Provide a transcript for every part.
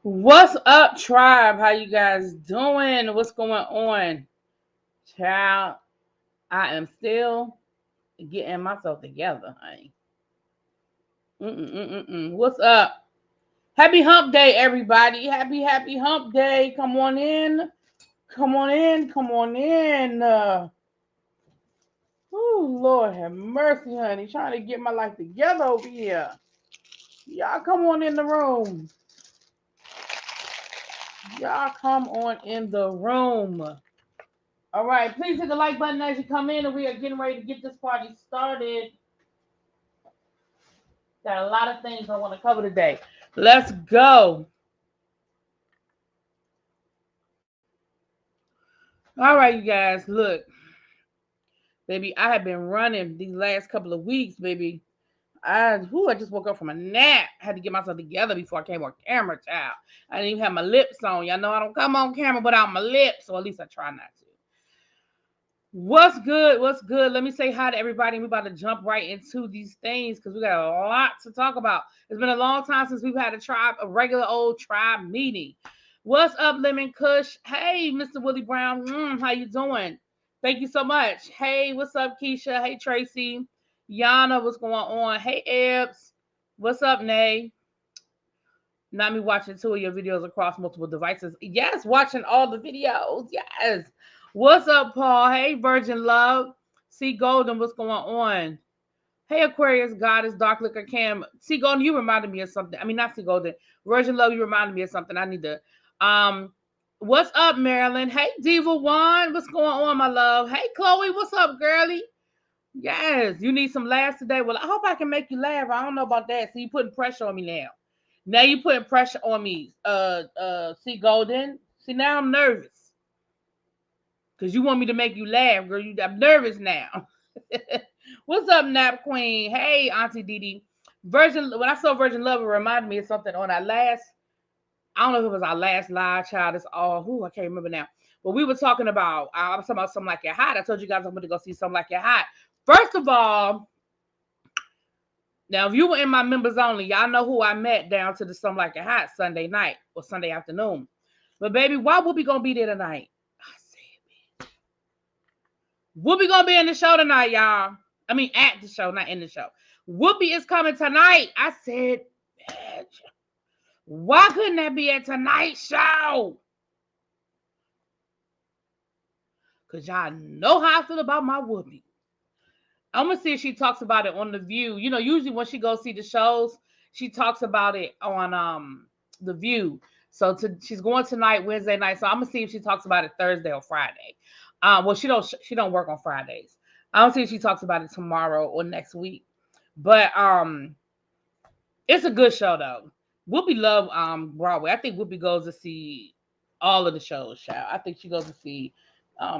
What's up, tribe? How you guys doing? What's going on? Child, I am still getting myself together, honey. What's up? Happy hump day, everybody. Happy hump day. Come on in. Come on in. Come on in. Oh, Lord have mercy, honey. Trying to get my life together over here. Y'all come on in the room. Y'all come on in the room. All right, please hit the like button as you come in, and we are getting ready to get this party started. Got a lot of things I want to cover today. Let's go. All right, you guys, look, baby, I have been running these last couple of weeks, baby. I just woke up from a nap. Had to get myself together before I came on camera, child. I didn't even have my lips on. Y'all know I don't come on camera without my lips, or at least I try not to. What's good? What's good? Let me say hi to everybody. We're about to jump right into these things because we got a lot to talk about. It's been a long time since we've had a regular old tribe meeting. What's up, Lemon Kush? Hey, Mr. Willie Brown. How you doing? Thank you so much. Hey, what's up, Keisha? Hey, Tracy. Yana, what's going on? Hey, Ebbs. What's up, Nay? Not me watching two of your videos across multiple devices. Yes, watching all the videos. Yes. What's up, Paul? Hey, Virgin Love. See Golden, what's going on? Hey, Aquarius, Goddess, Dark Liquor Cam. See Golden, you reminded me of something. I mean, not See Golden. Virgin Love, you reminded me of something. I need to. What's up, Marilyn? Hey, Diva One, what's going on, my love? Hey, Chloe, what's up, girlie? Yes, you need some laughs today. Well, I hope I can make you laugh. I don't know about that. See, you putting pressure on me now. Now you putting pressure on me. See Golden. See now I'm nervous because you want me to make you laugh, girl. I'm nervous now. What's up, Nap Queen? Hey, Auntie Didi. Virgin. When I saw Virgin Love, it reminded me of something on our last. I don't know if it was our last live child. It's all who I can't remember now. But we were talking about. I was talking about Something Like It Hot. I told you guys I'm going to go see Something Like It Hot. First of all, now, if you were in my members only, y'all know who I met down to the Something Like It Hot Sunday night or Sunday afternoon. But baby, why Whoopi gonna be there tonight? I said, Whoopi gonna be in the show tonight, y'all. I mean, at the show, not in the show. Whoopi is coming tonight. I said, bitch, why couldn't that be at tonight's show? Cause y'all know how I feel about my Whoopi. I'm gonna see if she talks about it on The View. You know, usually when she goes see the shows, she talks about it on The View. So she's going tonight, Wednesday night. So I'm gonna see if she talks about it Thursday or Friday. Well, she don't work on Fridays. I don't see if she talks about it tomorrow or next week. But it's a good show though. Whoopi love Broadway. I think Whoopi goes to see all of the shows. Child. I think she goes to see,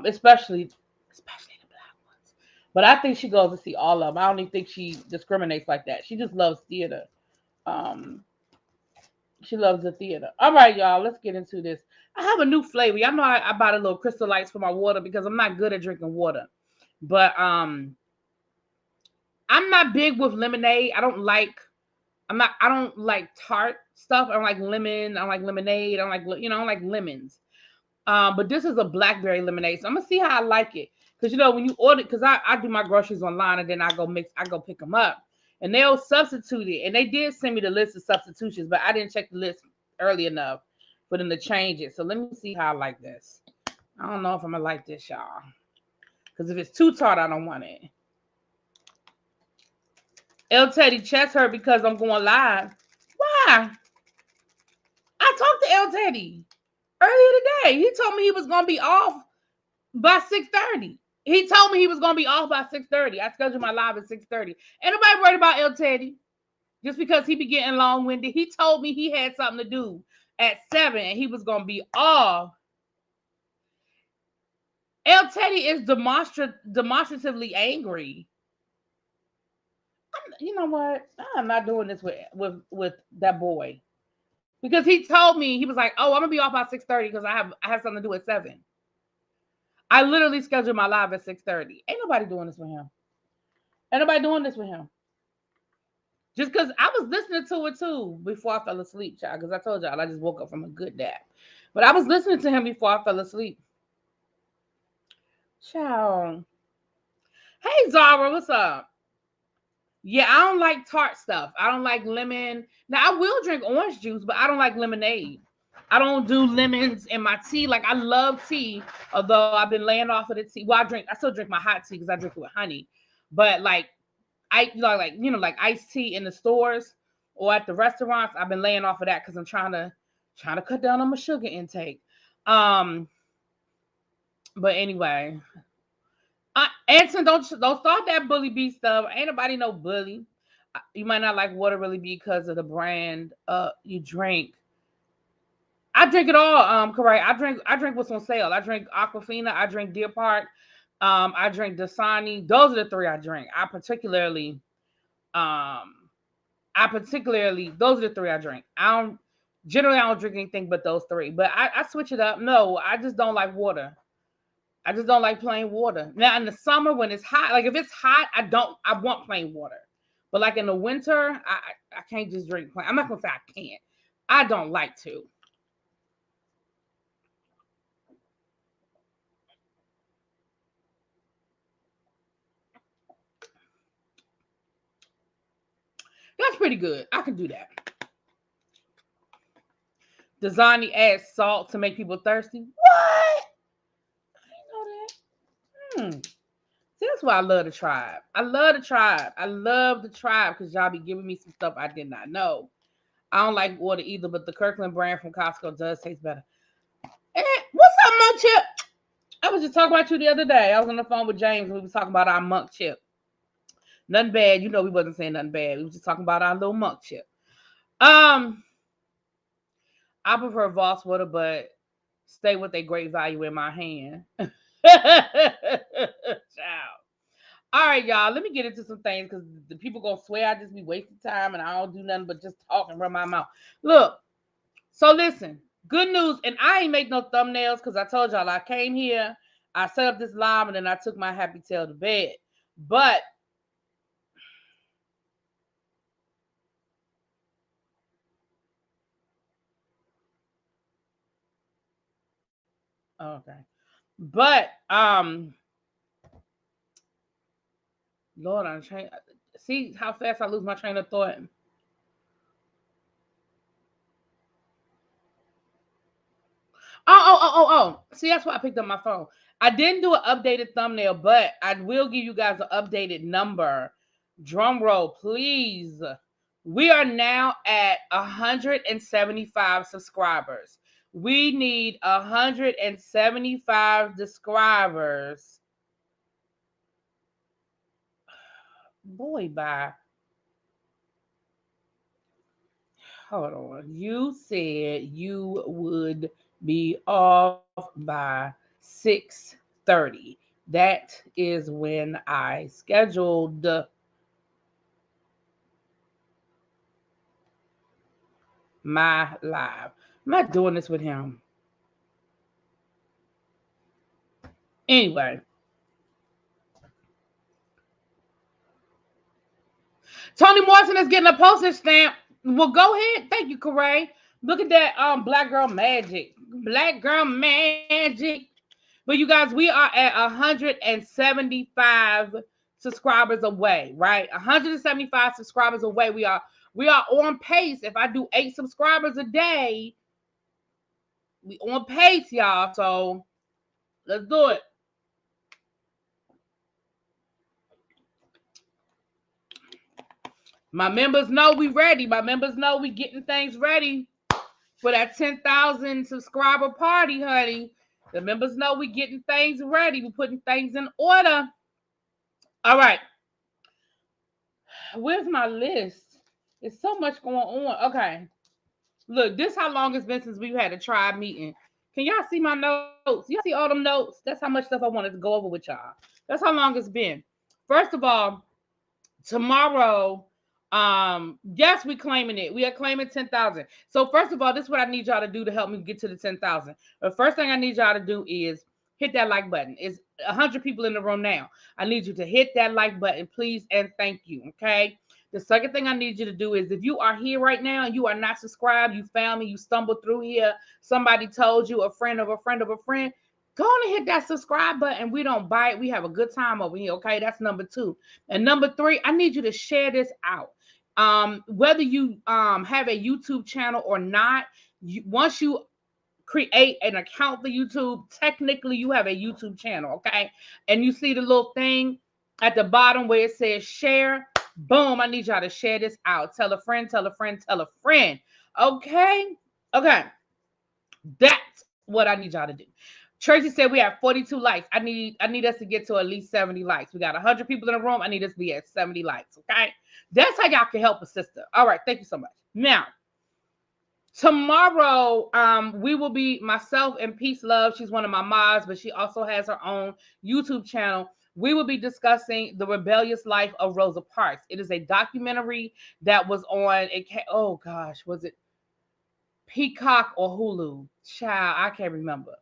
especially the black ones. But I think she goes to see all of them. I don't even think she discriminates like that. She just loves theater. Um, she loves the theater. All right, y'all. Let's get into this. I have a new flavor. Y'all know I bought a little Crystal Lights for my water because I'm not good at drinking water. But I'm not big with lemonade. I don't like tart stuff. I don't like lemon. I don't like lemonade. I don't like, I don't like lemons. But this is a blackberry lemonade. So I'm gonna see how I like it. Cause when you order, cause I do my groceries online and then I go pick them up. And they'll substitute it. And they did send me the list of substitutions, but I didn't check the list early enough for them to change it. So let me see how I like this. I don't know if I'm gonna like this, y'all. Cause if it's too tart, I don't want it. El Teddy chest hurt because I'm going live. Why? I talked to El Teddy earlier today. He told me he was gonna be off by 6:30. He told me he was gonna be off by 6:30. I scheduled my live at 6:30. Ain't nobody worried about El Teddy just because he be getting long winded. He told me he had something to do at 7 and he was gonna be off. El Teddy is demonstratively angry. You know what? I'm not doing this with that boy because he told me he was like, "Oh, I'm gonna be off by 6:30 because I have something to do at 7." I literally scheduled my live at 6:30. Ain't nobody doing this with him. Ain't nobody doing this with him. Just because I was listening to it too before I fell asleep, child. Because I told y'all I just woke up from a good nap. But I was listening to him before I fell asleep. Child. Hey Zara, what's up? Yeah, I don't like tart stuff. I don't like lemon. Now I will drink orange juice, but I don't like lemonade. I don't do lemons in my tea. Like I love tea, although I've been laying off of the tea. Well, I still drink my hot tea because I drink it with honey. But like like iced tea in the stores or at the restaurants, I've been laying off of that because I'm trying to cut down on my sugar intake. Um, but anyway, Anson, don't start that bully bee stuff. Ain't nobody no bully. You might not like water really because of the brand you drink. I drink it all. Correct. I drink what's on sale. I drink Aquafina. I drink Deer Park. I drink Dasani. Those are the three I drink. Um those are the three I drink. I don't drink anything but those three. But I switch it up. No, I just don't like water. I just don't like plain water. Now in the summer when it's hot, like if it's hot, I want plain water. But like in the winter, I can't just drink plain. I'm not gonna say I can't. I don't like to. That's pretty good. I can do that. Dasani adds salt to make people thirsty. What? I didn't know that. See, that's why I love the tribe. I love the tribe. I love the tribe because y'all be giving me some stuff I did not know. I don't like water either, but the Kirkland brand from Costco does taste better. What's up, Monk Chip? I was just talking about you the other day. I was on the phone with James and we was talking about our Monk Chip. Nothing bad. You know we wasn't saying nothing bad. We was just talking about our little Monk Chip. Um, I prefer Voss water, but stay with a great value in my hand. Ciao. All right, y'all. Let me get into some things because the people gonna swear I just be wasting time and I don't do nothing but just talk and run my mouth. Look, so listen, good news, and I ain't make no thumbnails because I told y'all I came here, I set up this live, and then I took my happy tail to bed. But okay, but Lord, I'm trying. See how fast I lose my train of thought. Oh. See, that's why I picked up my phone. I didn't do an updated thumbnail, but I will give you guys an updated number. Drum roll, please. We are now at 175 subscribers. We need 175 subscribers. Boy, bye. Hold on. You said you would be off by 6:30. That is when I scheduled my live. I'm not doing this with him. Anyway. Toni Morrison is getting a postage stamp. Well, go ahead. Thank you, Corey. Look at that black girl magic. Black girl magic. But you guys, we are at 175 subscribers away, right? 175 subscribers away. We are on pace. If I do 8 subscribers a day, we on pace, y'all. So let's do it. My members know we ready. My members know we getting things ready for that 10,000 subscriber party, honey. The members know we getting things ready. We putting things in order. All right. Where's my list? There's so much going on. Okay. Look, this how long it's been since we've had a tribe meeting. Can y'all see my notes? Y'all see all them notes? That's how much stuff I wanted to go over with y'all. That's how long it's been. First of all, tomorrow, yes, we claiming it. We are claiming 10,000. So first of all, this is what I need y'all to do to help me get to the 10,000. The first thing I need y'all to do is hit that like button. It's 100 people in the room now. I need you to hit that like button, please, and thank you. Okay. The second thing I need you to do is, if you are here right now and you are not subscribed, you found me, you stumbled through here, somebody told you, a friend of a friend of a friend, go on and hit that subscribe button. We don't bite. We have a good time over here. Okay. That's number 2. And number 3, I need you to share this out. Whether you have a YouTube channel or not, once you create an account for YouTube, technically you have a YouTube channel, okay? And you see the little thing at the bottom where it says share. Boom, I need y'all to share this out. Tell a friend, tell a friend, tell a friend. Okay? Okay. That's what I need y'all to do. Tracy said we have 42 likes. I need us to get to at least 70 likes. We got 100 people in the room. I need us to be at 70 likes, okay? That's how y'all can help a sister. All right, thank you so much. Now, tomorrow, we will be, myself and Peace Love. She's one of my mods, but she also has her own YouTube channel. We will be discussing the rebellious life of Rosa Parks. It is a documentary that was on, oh gosh, was it Peacock or Hulu? Child, I can't remember.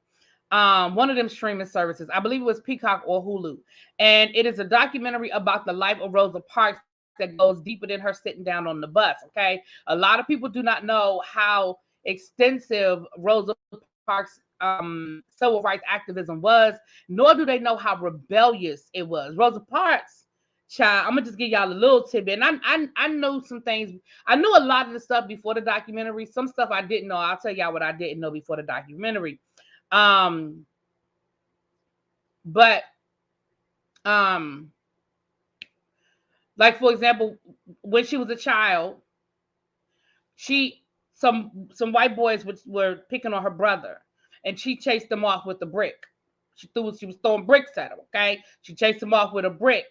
One of them streaming services. I believe it was Peacock or Hulu. And it is a documentary about the life of Rosa Parks that goes deeper than her sitting down on the bus. Okay. A lot of people do not know how extensive Rosa Parks civil rights activism was, nor do they know how rebellious it was. Rosa Parks, child, I'm gonna just give y'all a little tidbit. And I know some things. I knew a lot of the stuff before the documentary. Some stuff I didn't know. I'll tell y'all what I didn't know before the documentary. But like, for example, when she was a child, some white boys were picking on her brother, and she chased them off with a brick. She was throwing bricks at him. Okay, she chased them off with a brick,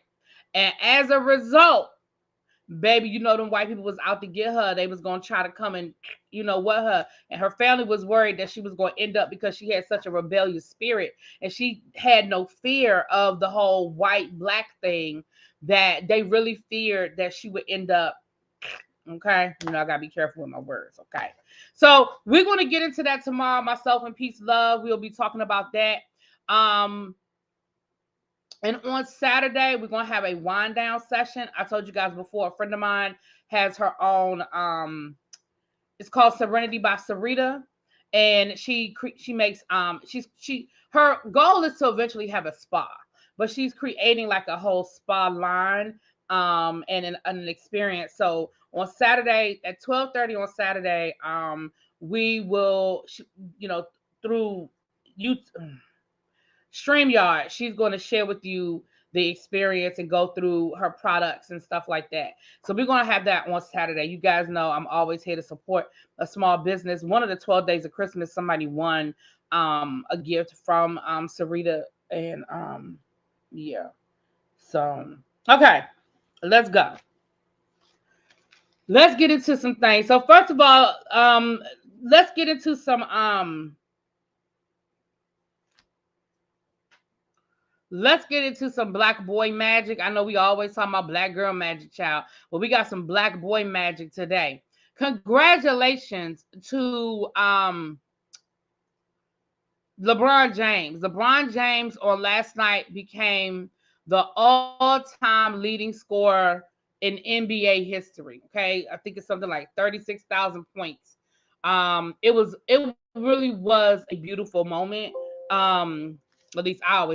and as a result, baby, you know, them white people was out to get her. They was gonna try to come and, you know, what her, and her family was worried that she was going to end up, because she had such a rebellious spirit and she had no fear of the whole white black thing, that they really feared that she would end up. Okay, you know, I gotta be careful with my words. Okay, so we're gonna get into that tomorrow. Myself and Peace Love, we'll be talking about that. And on Saturday, we're going to have a wind down session. I told you guys before, a friend of mine has her own, it's called Serenity by Sarita. And she makes, her goal is to eventually have a spa, but she's creating like a whole spa line, and an experience. So on Saturday at 12:30 on Saturday, we will, you know, through YouTube, StreamYard, she's going to share with you the experience and go through her products and stuff like that. So we're going to have that on Saturday. You guys know I'm always here to support a small business. One of the 12 days of Christmas, somebody won a gift from Sarita, and yeah. So, okay, let's go. Let's get into some things. So first of all, let's get into some let's get into some black boy magic. I know we always talk about black girl magic, child, but we got some black boy magic today. Congratulations to LeBron James. LeBron James on last night became the all-time leading scorer in NBA history. Okay, I think it's something like 36,000 points. It really was a beautiful moment. At least I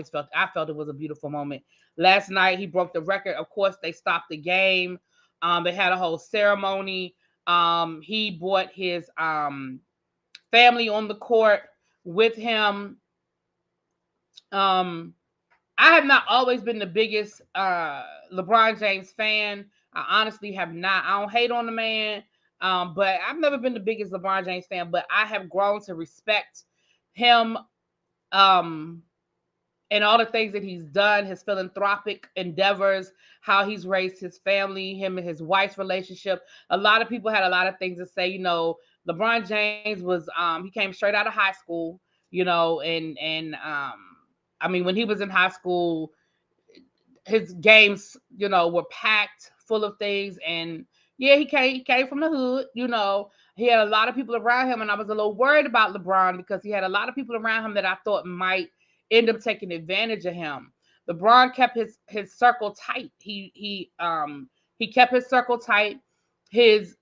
felt it was a beautiful moment. Last night he broke the record. Of course, they stopped the game. They had a whole ceremony. He brought his family on the court with him. I have not always been the biggest LeBron James fan. I honestly have not. I don't hate on the man, but I've never been the biggest LeBron James fan. But I have grown to respect him, and all the things that he's done, his philanthropic endeavors, how he's raised his family, him and his wife's relationship. A lot of people had a lot of things to say. You know, LeBron James was he came straight out of high school, you know, and I mean, when he was in high school, his games, you know, were packed full of things. And yeah, he came from the hood, you know. He had a lot of people around him, and I was a little worried about LeBron because he had a lot of people around him that I thought might end up taking advantage of him. LeBron kept his circle tight. He He kept his circle tight. His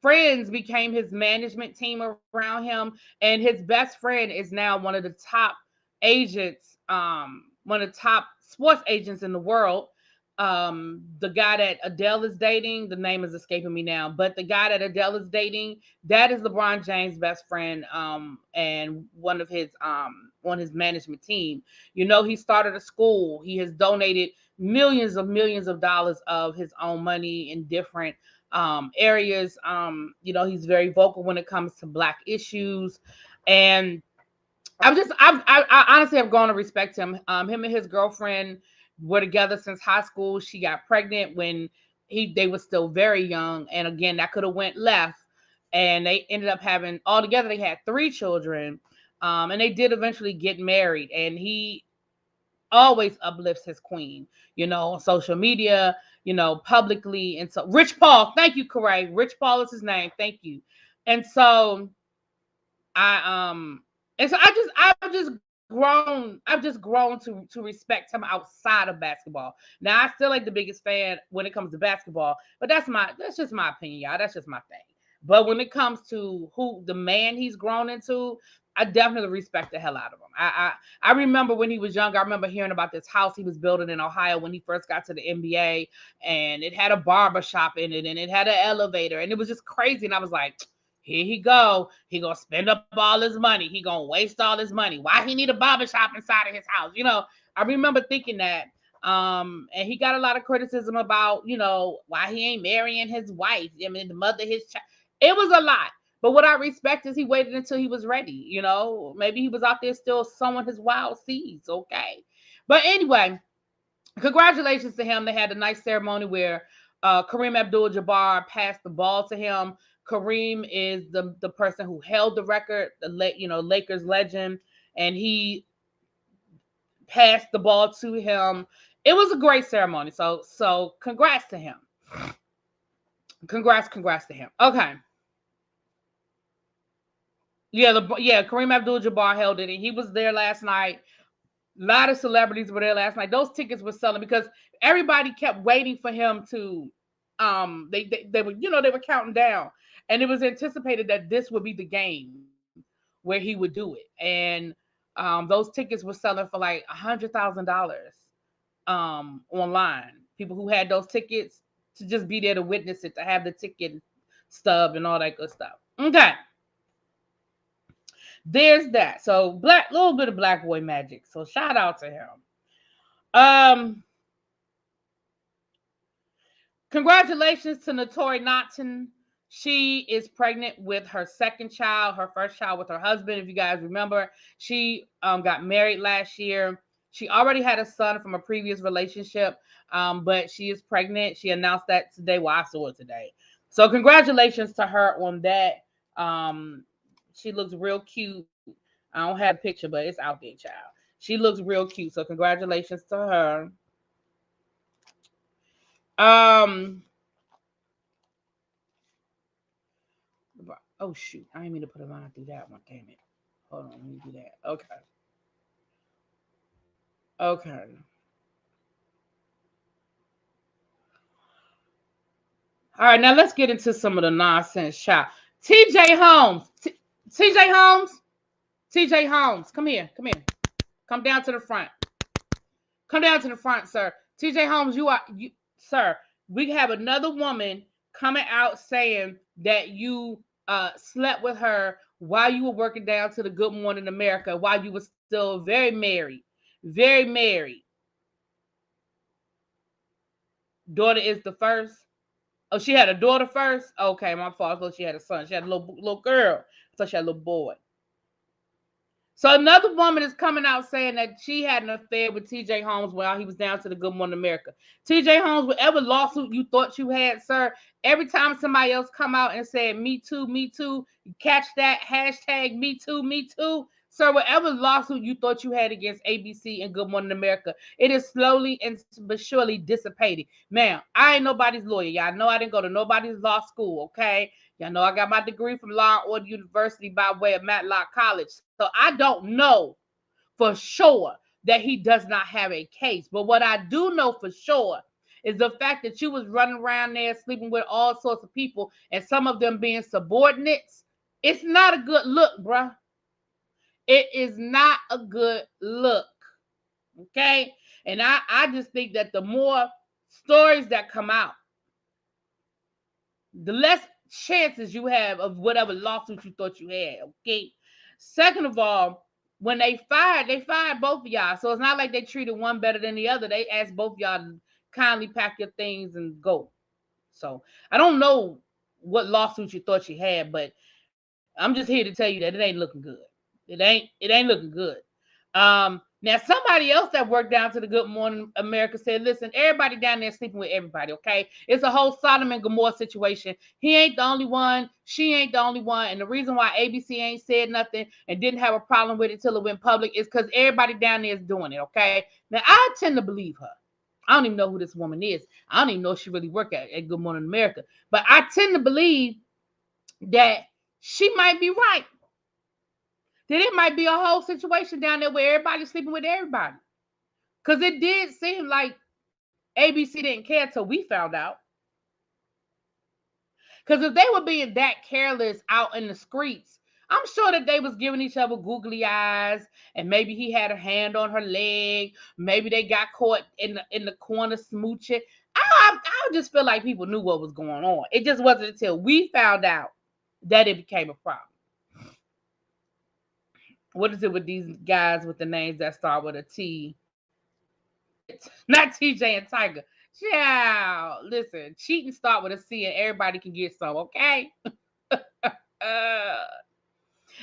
friends became his management team around him, and his best friend is now one of the top agents, one of the top sports agents in the world. The guy that Adele is dating, the name is escaping me now, but the guy that Adele is dating, that is LeBron James' best friend, and one of his management team. You know, he started a school. He has donated millions of dollars of his own money in different areas. You know, he's very vocal when it comes to Black issues, and I honestly have grown to respect him. Him and his girlfriend were together since high school. She got pregnant when they were still very young, and again, that could have went left. And they ended up having altogether they had 3 children, and they did eventually get married. And he always uplifts his queen, you know, on social media, you know, publicly. And so, Rich Paul, thank you, Corey. Rich Paul is his name. Thank you. And so, I and so I've just grown to respect him outside of basketball. Now I still ain't the biggest fan when it comes to basketball, but that's just my opinion, y'all. That's just my thing. But when it comes to who the man he's grown into, I definitely respect the hell out of him. I remember when he was younger, I remember hearing about this house he was building in Ohio when he first got to the NBA, and it had a barber shop in it, and it had an elevator, and it was just crazy. And I was like, here he go. He gonna spend up all his money. He gonna waste all his money. Why he need a barbershop inside of his house? You know, I remember thinking that. And he got a lot of criticism about, you know, why he ain't marrying his wife. I mean, the mother of his child. It was a lot. But what I respect is he waited until he was ready. You know, maybe he was out there still sowing his wild seeds. Okay. But anyway, congratulations to him. They had a nice ceremony where Kareem Abdul-Jabbar passed the ball to him. Kareem is the person who held the record, Lakers legend, and he passed the ball to him. It was a great ceremony. So congrats to him. Congrats to him. Okay. Yeah, Kareem Abdul-Jabbar held it, and he was there last night. A lot of celebrities were there last night. Those tickets were selling because everybody kept waiting for him to. They were counting down, and it was anticipated that this would be the game where he would do it, and those tickets were selling for like $100,000 online. People who had those tickets to just be there to witness it, to have the ticket stub and all that good stuff. Okay. There's that. So little bit of Black boy magic. So shout out to him. Congratulations to Naturi Naughton. She is pregnant with her second child, her first child with her husband. If you guys remember, she got married last year. She already had a son from a previous relationship, but she is pregnant. She announced that today. Well, I saw it today. So congratulations to her on that. She looks real cute. I don't have a picture, but it's out there, child. She looks real cute. So congratulations to her. Oh shoot. I didn't mean to put a line through that one. Damn it. Hold on, let me do that. Okay. All right, now let's get into some of the nonsense, child. TJ Holmes. TJ Holmes. Come here. Come down to the front. Sir. TJ Holmes, sir. We have another woman coming out saying that you slept with her while you were working down to the Good Morning America, while you were still very married. Daughter is the first. Oh, she had a daughter first? Okay, my fault. I thought she had a son. She had a little girl. I thought she had a little boy. So another woman is coming out saying that she had an affair with TJ Holmes while he was down to the Good Morning America. TJ Holmes, whatever lawsuit you thought you had, sir, every time somebody else come out and said, me too, you catch that hashtag me too. Sir, whatever lawsuit you thought you had against ABC and Good Morning America, it is slowly and but surely dissipating. Ma'am, I ain't nobody's lawyer. Y'all know I didn't go to nobody's law school, okay? Y'all know I got my degree from Law and Order University by way of Matlock College. So I don't know for sure that he does not have a case. But what I do know for sure is the fact that you was running around there sleeping with all sorts of people and some of them being subordinates. It's not a good look, bruh. It is not a good look. Okay? And I just think that the more stories that come out, the less chances you have of whatever lawsuit you thought you had. Okay. Second of all, when they fired both of y'all. So it's not like they treated one better than the other. They asked both y'all to kindly pack your things and go. So I don't know what lawsuit you thought you had, but I'm just here to tell you that it ain't looking good. It ain't looking good. Now somebody else that worked down to the Good Morning America said, listen, everybody down there sleeping with everybody, okay? It's a whole Sodom and Gomorrah situation. He ain't the only one. She ain't the only one. And the reason why ABC ain't said nothing and didn't have a problem with it till it went public is because everybody down there is doing it, okay? Now, I tend to believe her. I don't even know who this woman is. I don't even know if she really worked at Good Morning America. But I tend to believe that she might be right. That it might be a whole situation down there where everybody's sleeping with everybody. Because it did seem like ABC didn't care till we found out. Because if they were being that careless out in the streets, I'm sure that they was giving each other googly eyes, and maybe he had a hand on her leg. Maybe they got caught in the corner smooching. I just feel like people knew what was going on. It just wasn't until we found out that it became a problem. What is it with these guys with the names that start with a T? Not TJ and Tiger. Yeah, listen, cheating start with a C and everybody can get some, okay?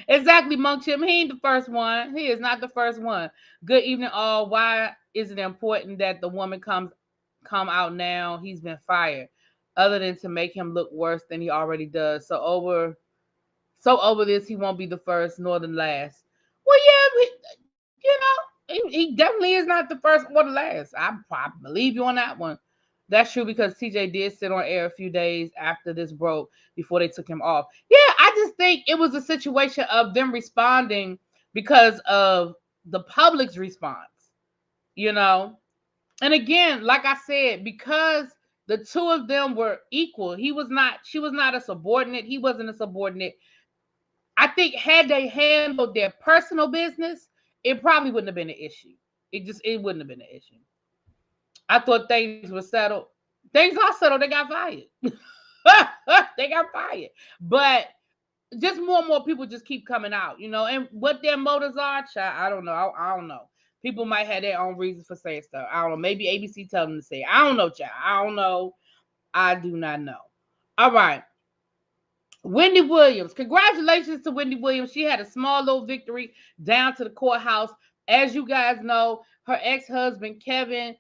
Exactly, Monk Chim. He ain't the first one. He is not the first one. Good evening, all. Why is it important that the woman come out now? He's been fired. Other than to make him look worse than he already does. So over this, he won't be the first nor the last. Well, yeah, he definitely is not the first or the last. I believe you on that one. That's true because TJ did sit on air a few days after this broke before they took him off. Yeah, I just think it was a situation of them responding because of the public's response, And again, like I said, because the two of them were equal, she was not a subordinate, he wasn't a subordinate. I think had they handled their personal business, it probably wouldn't have been an issue. It wouldn't have been an issue. I thought things were settled. Things are settled. They got fired. They got fired. But just more and more people just keep coming out, and what their motives are, child, I don't know. I don't know. People might have their own reasons for saying stuff. I don't know. Maybe ABC tell them to say it. I don't know, child. I don't know. I do not know. All right. Wendy Williams. Congratulations to Wendy Williams. She had a small little victory down to the courthouse. As you guys know, her ex-husband, Kelvin,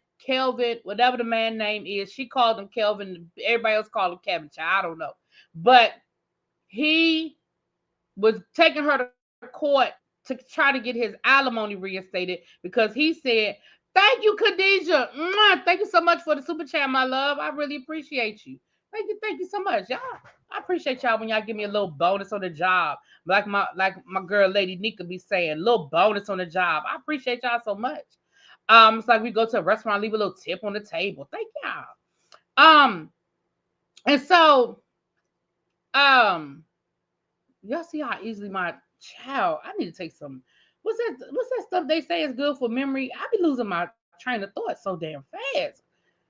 whatever the man name is, she called him Kelvin. Everybody else called him Kevin. I don't know. But he was taking her to court to try to get his alimony reinstated because he said, thank you, Khadijah. Thank you so much for the super chat, my love. I really appreciate you. Thank you so much. Y'all, I appreciate y'all when y'all give me a little bonus on the job. Like my girl Lady Nika be saying, little bonus on the job. I appreciate y'all so much. It's like we go to a restaurant, leave a little tip on the table. Thank y'all. And so y'all see how easily my child, I need to take some, what's that stuff they say is good for memory? I be losing my train of thought so damn fast.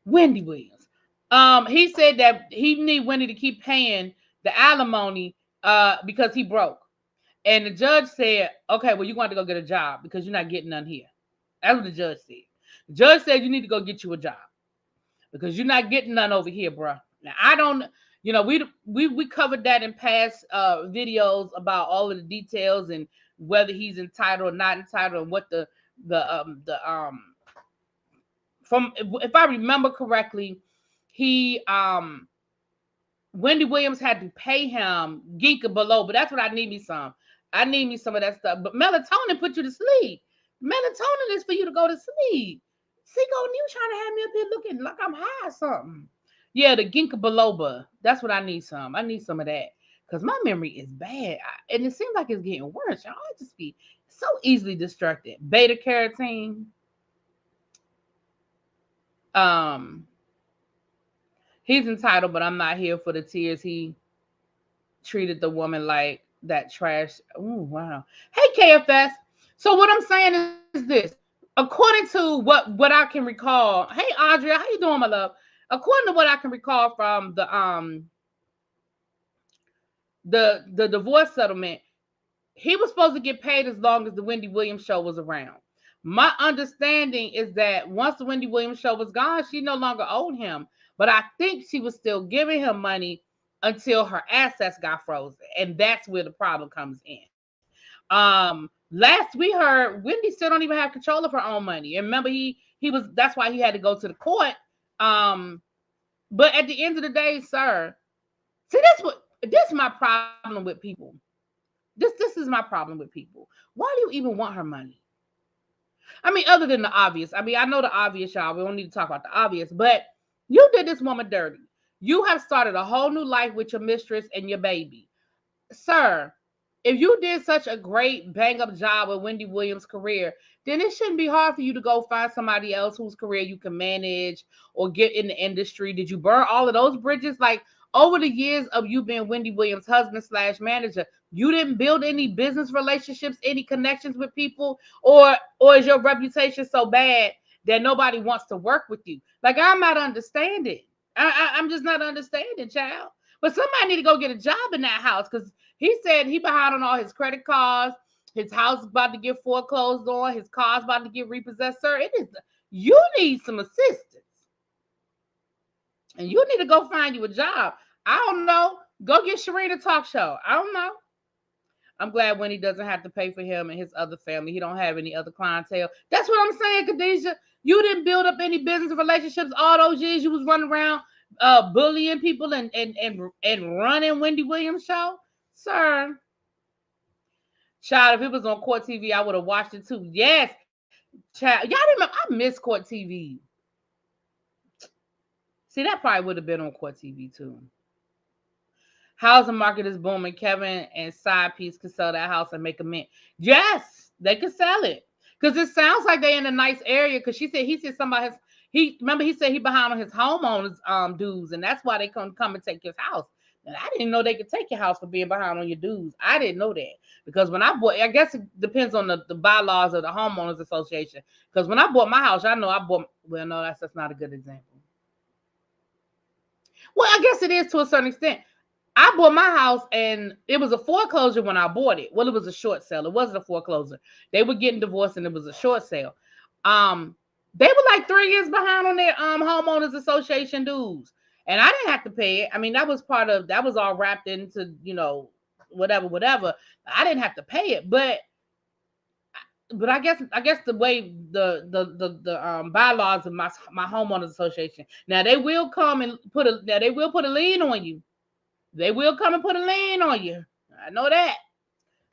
Wendy Williams. He said that he need Wendy to keep paying the alimony because he broke. And the judge said, okay, well, you're going to go get a job because you're not getting none here. That's what the judge said. The judge said you need to go get you a job because you're not getting none over here, bro. Now, I don't, we covered that in past videos about all of the details and whether he's entitled or not entitled and what from, if I remember correctly, he Wendy Williams had to pay him ginkgo biloba, but that's what I need me some. I need me some of that stuff. But melatonin put you to sleep. Melatonin is for you to go to sleep. See, you trying to have me up here looking like I'm high or something. Yeah, the ginkgo biloba. That's what I need some. I need some of that because my memory is bad, and it seems like it's getting worse. Y'all, I just be so easily distracted. Beta carotene. He's entitled, but I'm not here for the tears. He treated the woman like that trash. Oh wow. Hey KFS. So what I'm saying is this. According to what I can recall. Hey Audrey, how you doing, my love? According to what I can recall from the divorce settlement, he was supposed to get paid as long as the Wendy Williams show was around. My understanding is that once the Wendy Williams show was gone, she no longer owed him. But I think she was still giving him money until her assets got frozen. And that's where the problem comes in. Last we heard, Wendy still don't even have control of her own money. And remember, he was that's why he had to go to the court. Um, but at the end of the day, sir, see this is my problem with people. This is my problem with people. Why do you even want her money? I mean, other than the obvious. I mean, I know the obvious, y'all. We don't need to talk about the obvious, but you did this woman dirty. You have started a whole new life with your mistress and your baby. Sir, if you did such a great bang up job with Wendy Williams' career, then it shouldn't be hard for you to go find somebody else whose career you can manage or get in the industry. Did you burn all of those bridges? Like over the years of you being Wendy Williams' husband / manager, you didn't build any business relationships, any connections with people, or is your reputation so bad that nobody wants to work with you? Like I'm not understanding. I'm just not understanding, child. But somebody need to go get a job in that house because he said he behind on all his credit cards. His house is about to get foreclosed on. His car's about to get repossessed. Sir, you need some assistance. And you need to go find you a job. I don't know. Go get Sharina a talk show. I don't know. I'm glad Wendy doesn't have to pay for him and his other family. He don't have any other clientele. That's what I'm saying, Khadijah. You didn't build up any business relationships all those years you was running around bullying people and running Wendy Williams show. Sir, child, if it was on Court TV, I would have watched it too. Yes, child. Y'all remember, I miss Court TV. See, that probably would have been on Court TV too. Housing market is booming. Kevin and Side Piece could sell that house and make a mint. Yes, they could sell it. Because it sounds like they're in a nice area. Because he said somebody he said he behind on his homeowners dues, and that's why they come and take his house. And I didn't know they could take your house for being behind on your dues. I didn't know that. Because when I bought, I guess it depends on the bylaws of the homeowners association. Because when I bought my house, I know I bought, well, no, that's not a good example. Well, I guess it is to a certain extent. I bought my house and it was a foreclosure when I bought it. Well, it was a short sale. It wasn't a foreclosure. They were getting divorced and it was a short sale. They were like 3 years behind on their homeowners association dues. And I didn't have to pay it. I mean, that was all wrapped into, whatever. I didn't have to pay it. But I guess the way the bylaws of my homeowners association. Now they will come and put a lien on you. They will come and put a lien on you. I know that.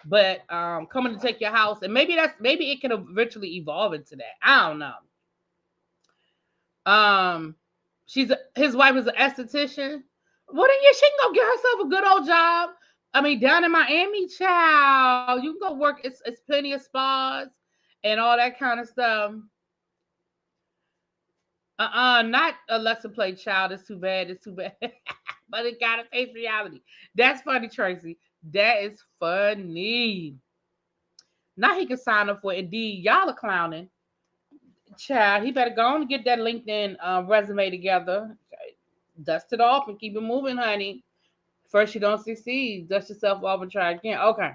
But coming to take your house, and maybe it can eventually evolve into that. I don't know. His wife is an esthetician. Well, then yeah, she can go get herself a good old job. I mean, down in Miami, child, you can go work. It's plenty of spas and all that kind of stuff. Not a lesser play, child. It's too bad. It's too bad. But it gotta face reality. That's funny, Tracy. That is funny. Now he can sign up for Indeed. Y'all are clowning. Child, he better go on and get that LinkedIn resume together. Dust it off and keep it moving, honey. First you don't succeed. Dust yourself off and try again. Okay.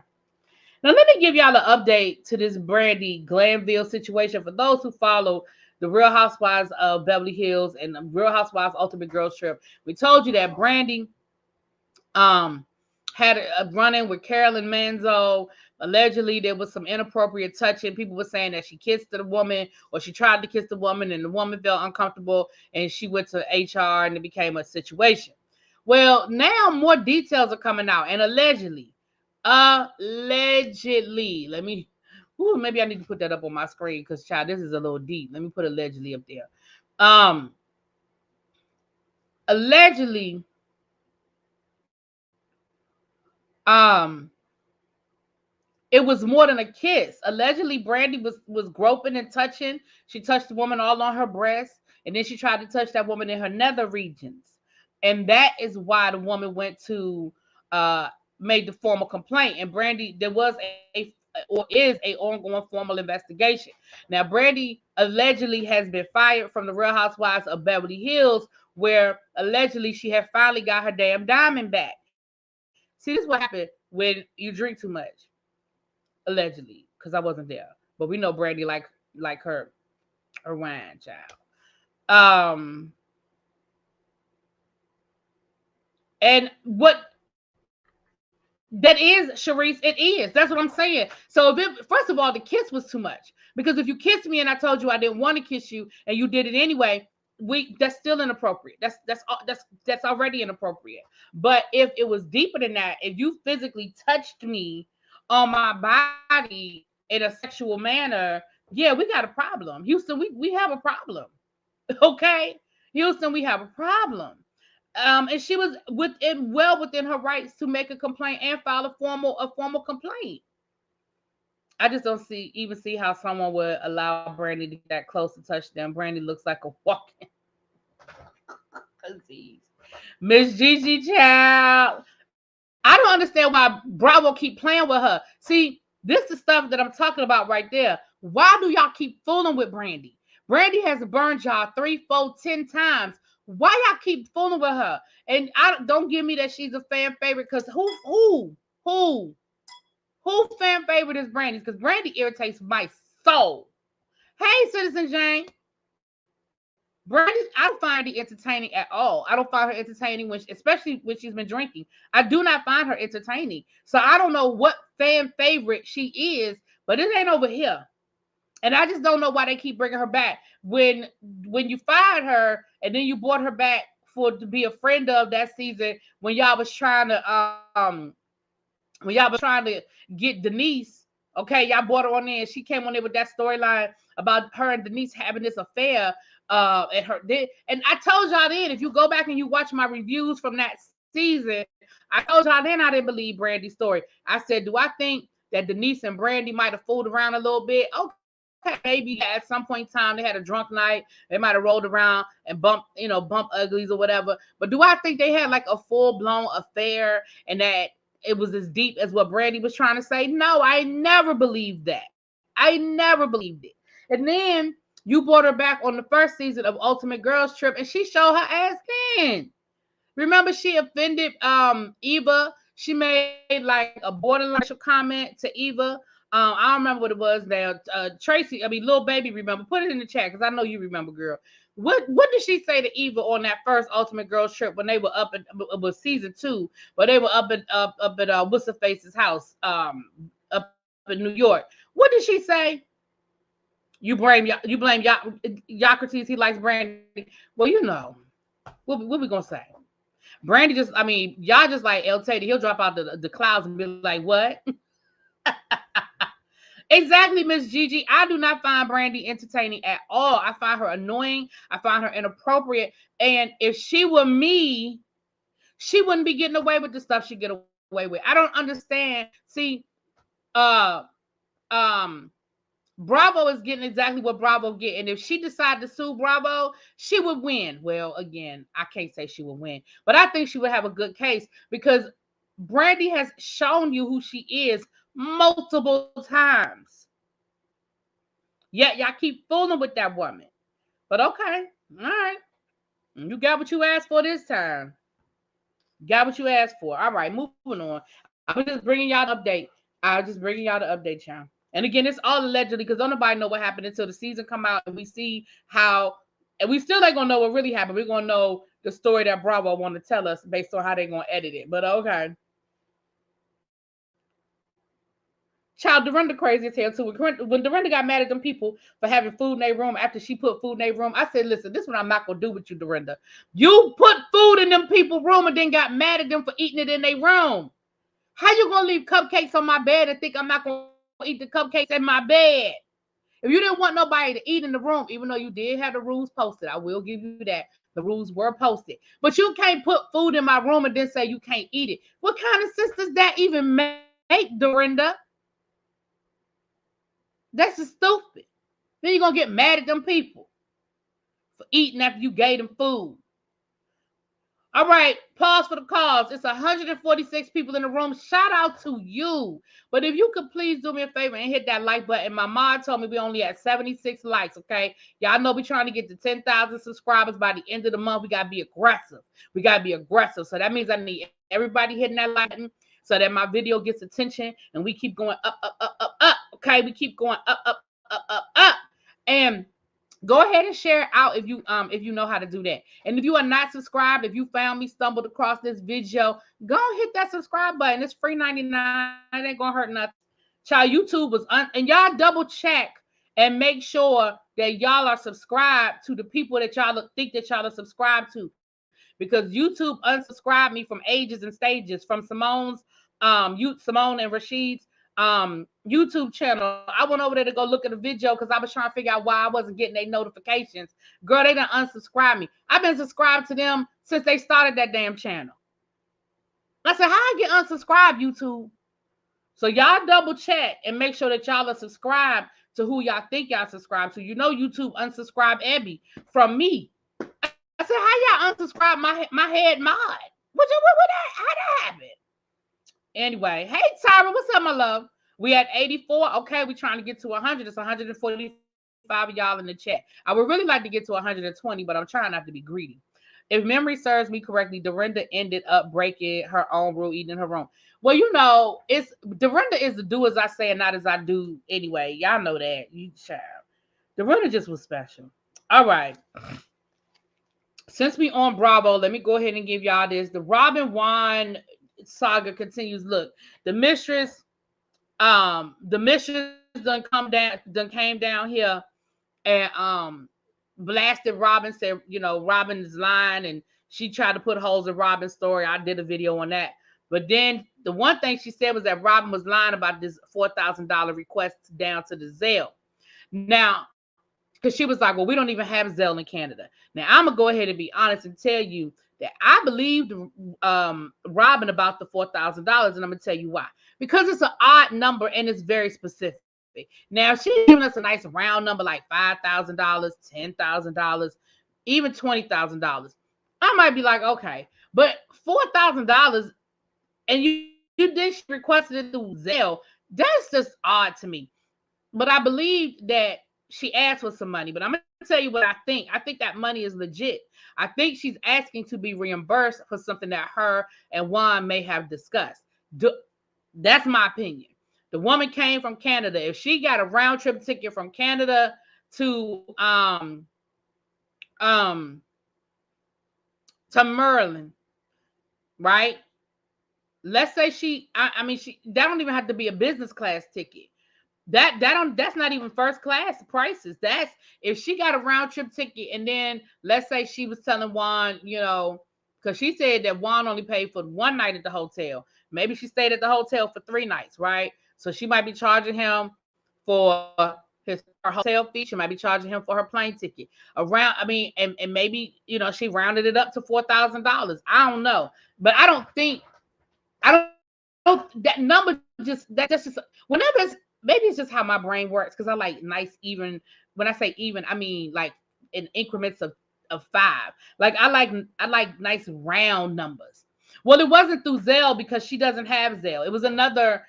Now let me give y'all an update to this Brandi Glanville situation. For those who follow the Real Housewives of Beverly Hills and the Real Housewives Ultimate Girls Trip, we told you that Brandi had a run-in with Carolyn Manzo. Allegedly, there was some inappropriate touching. People were saying that she kissed the woman or she tried to kiss the woman and the woman felt uncomfortable and she went to HR and it became a situation. Well, now more details are coming out and allegedly, maybe I need to put that up on my screen because, child, this is a little deep. Let me put allegedly up there. Allegedly, it was more than a kiss. Allegedly, Brandi was groping and touching. She touched the woman all on her breast, and then she tried to touch that woman in her nether regions. And that is why the woman went to made the formal complaint. And Brandi, there was or is a ongoing formal investigation. Now, Brandi allegedly has been fired from the Real Housewives of Beverly Hills, where allegedly she had finally got her damn diamond back. See, this is what happened when you drink too much, allegedly, because I wasn't there. But we know Brandi like her wine, child. And what that is, Sharice, it is. That's what I'm saying. So first of all, the kiss was too much. Because if you kissed me and I told you I didn't want to kiss you and you did it anyway, that's still inappropriate. That's already inappropriate. But if it was deeper than that, if you physically touched me on my body in a sexual manner, yeah, we got a problem. Houston, we have a problem. Okay? Houston, we have a problem. And she was well within her rights to make a complaint and file a formal complaint. I just don't see how someone would allow Brandi to get that close to touch them. Brandi looks like a walking disease. Miss Gigi child. I don't understand why Bravo keep playing with her. See, this is stuff that I'm talking about right there. Why do y'all keep fooling with Brandi? Brandi has burned y'all 3, 4, 10 times. Why y'all keep fooling with her? And I don't give me that she's a fan favorite, because who fan favorite is Brandi? Because Brandi irritates my soul. Hey, Citizen Jane. Brandi, I don't find her entertaining at all. I don't find her entertaining especially when she's been drinking. I do not find her entertaining. So I don't know what fan favorite she is, but it ain't over here. And I just don't know why they keep bringing her back. When you fired her and then you brought her back to be a friend of that season when y'all was trying to get Denise. Okay, y'all brought her on there and she came on there with that storyline about her and Denise having this affair. And I told y'all then, if you go back and you watch my reviews from that season, I told y'all then I didn't believe Brandi's story. I said, do I think that Denise and Brandi might have fooled around a little bit? Okay, maybe at some point in time they had a drunk night. They might have rolled around and bump uglies or whatever. But do I think they had like a full-blown affair and that it was as deep as what Brandi was trying to say? No, I never believed that. I never believed it. And then you brought her back on the first season of Ultimate Girls Trip, and she showed her ass then. Remember, she offended Eva. She made like a borderline comment to Eva. I don't remember what it was now. Lil Baby, remember? Put it in the chat because I know you remember, girl. What did she say to Eva on that first Ultimate Girls Trip when they were up at it was season 2, but they were up at what's her face's house up in New York? What did she say? You blame Yocrates. He likes Brandi. Well, what we gonna say? Brandi y'all just like El Taty. He'll drop out the clouds and be like, what? Exactly, Miss Gigi. I do not find Brandi entertaining at all. I find her annoying. I find her inappropriate. And if she were me, she wouldn't be getting away with the stuff she get away with. I don't understand. See, Bravo is getting exactly what Bravo get. And if she decided to sue Bravo, she would win. Well, again, I can't say she would win, but I think she would have a good case because Brandi has shown you who she is multiple times. Yet y'all keep fooling with that woman. But okay, all right. You got what you asked for this time. Got what you asked for. All right, moving on. I'm just bringing y'all the update. Y'all. And again, it's all allegedly because don't nobody know what happened until the season come out and we see how, and we still ain't gonna know what really happened. We're gonna know the story that Bravo want to tell us based on how they're gonna edit it. But okay. Child, Dorinda crazy as hell too. When Dorinda got mad at them people for having food in their room after she put food in their room, I said, listen, this is what I'm not gonna do with you, Dorinda. You put food in them people's room and then got mad at them for eating it in their room. How you gonna leave cupcakes on my bed and think I'm not gonna eat the cupcakes in my bed? If you didn't want nobody to eat in the room, even though you did have the rules posted, I will give you that. The rules were posted. But you can't put food in my room and then say you can't eat it. What kind of sense does that even make, Dorinda? That's just stupid. Then you're going to get mad at them people for eating after you gave them food. All right, pause for the cause. It's 146 people in the room. Shout out to you. But if you could please do me a favor and hit that like button. My mom told me we only at 76 likes, okay? Y'all know we're trying to get to 10,000 subscribers by the end of the month. We got to be aggressive. We got to be aggressive. So that means I need everybody hitting that like button so that my video gets attention and we keep going up, up, up, up, up, okay? We keep going up, up, up, up, up. And go ahead and share it out if you know how to do that. And if you are not subscribed, if you found me stumbled across this video, go hit that subscribe button. It's free 99. It ain't gonna hurt nothing. Child, YouTube was and y'all double check and make sure that y'all are subscribed to the people that y'all think that y'all are subscribed to. Because YouTube unsubscribed me from ages and stages, from Simone and Rashid's YouTube channel. I went over there to go look at the video because I was trying to figure out why I wasn't getting their notifications. Girl, they done unsubscribed me. I've been subscribed to them since they started that damn channel. I said, how I get unsubscribed, YouTube? So y'all double check and make sure that y'all are subscribed to who y'all think y'all subscribe to. You know YouTube unsubscribed Abby from me. I said, how y'all unsubscribe my head mod? What that? How that happen? Anyway, hey Tyra, what's up, my love? We at 84. Okay, we trying to get to 100. It's 145 of y'all in the chat. I would really like to get to 120, but I'm trying not to be greedy. If memory serves me correctly, Dorinda ended up breaking her own rule, eating in her room. Well, you know, it's Dorinda is the do as I say and not as I do anyway. Y'all know that. You child. Dorinda just was special. All right. Since we on Bravo, let me go ahead and give y'all this. The Robyn Juan saga continues. Look, the mistress done came down here and blasted Robyn, said, you know, Robyn is lying, and she tried to put holes in Robyn's story. I did a video on that. But then the one thing she said was that Robyn was lying about this $4,000 request down to the Zelle. Now, because she was like, well, we don't even have Zelle in Canada. Now, I'm going to go ahead and be honest and tell you that I believed Robyn about the $4,000, and I'm going to tell you why. Because it's an odd number and it's very specific. Now, she's giving us a nice round number like $5,000, $10,000, even $20,000. I might be like, okay, but $4,000 and you then she requested it through Zelle. That's just odd to me. But I believe that she asked for some money, but I'm going to tell you what I think. I think that money is legit. I think she's asking to be reimbursed for something that her and Juan may have discussed. That's my opinion. The woman came from Canada. If she got a round trip ticket from Canada to Maryland, right? Let's say she that don't even have to be a business class ticket. That's not even first class prices. That's if she got a round trip ticket, and then let's say she was telling Juan, you know, because she said that Juan only paid for one night at the hotel. Maybe she stayed at the hotel for 3 nights, right? So she might be charging him for her hotel fee. She might be charging him for her plane ticket. And maybe, you know, she rounded it up to $4,000. I don't know, but I don't that number that's just whenever it's. Maybe it's just how my brain works, because I like nice even. When I say even, I mean like in increments of 5. Like I like nice round numbers. Well, it wasn't through Zelle because she doesn't have Zelle. It was another.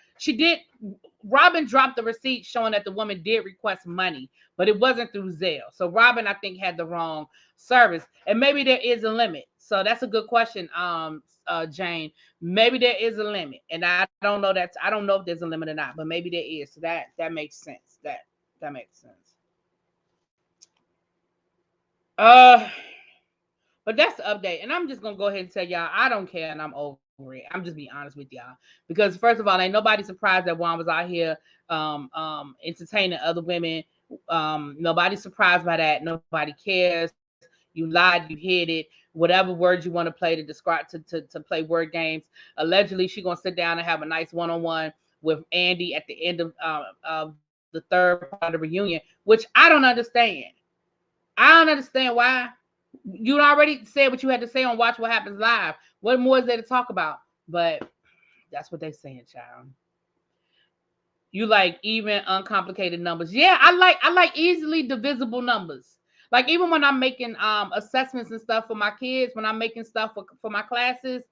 Robyn dropped the receipt showing that the woman did request money, but it wasn't through Zelle. So Robyn, I think, had the wrong service, and maybe there is a limit. So that's a good question, Jane. Maybe there is a limit, and I don't know if there's a limit or not, but maybe there is. So that makes sense. That makes sense. But that's the update, and I'm just gonna go ahead and tell y'all I don't care, and I'm over it. I'm just being honest with y'all, because first of all, ain't nobody surprised that Juan was out here entertaining other women. Nobody's surprised by that. Nobody cares. You lied, you hid it, whatever words you want to play to describe to play word games. Allegedly, she's gonna sit down and have a nice one-on-one with Andy at the end of the third part of the reunion, which I don't understand. I don't understand why. You already said what you had to say on Watch What Happens Live. What more is there to talk about? But that's what they're saying, child. You like even uncomplicated numbers. Yeah, I like easily divisible numbers. Like even when I'm making assessments and stuff for my kids, when I'm making stuff for my classes,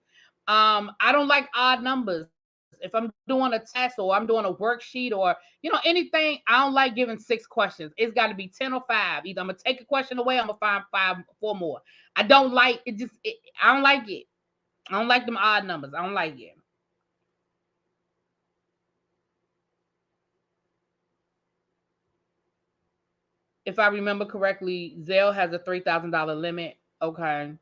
I don't like odd numbers. If I'm doing a test or I'm doing a worksheet or anything, I don't like giving 6 questions. It's got to be 10 or 5. Either I'm gonna take a question away, I'm gonna find 4 more. I don't like it. I don't like it. I don't like them odd numbers. I don't like it. If I remember correctly, Zelle has a $3,000 limit. Okay.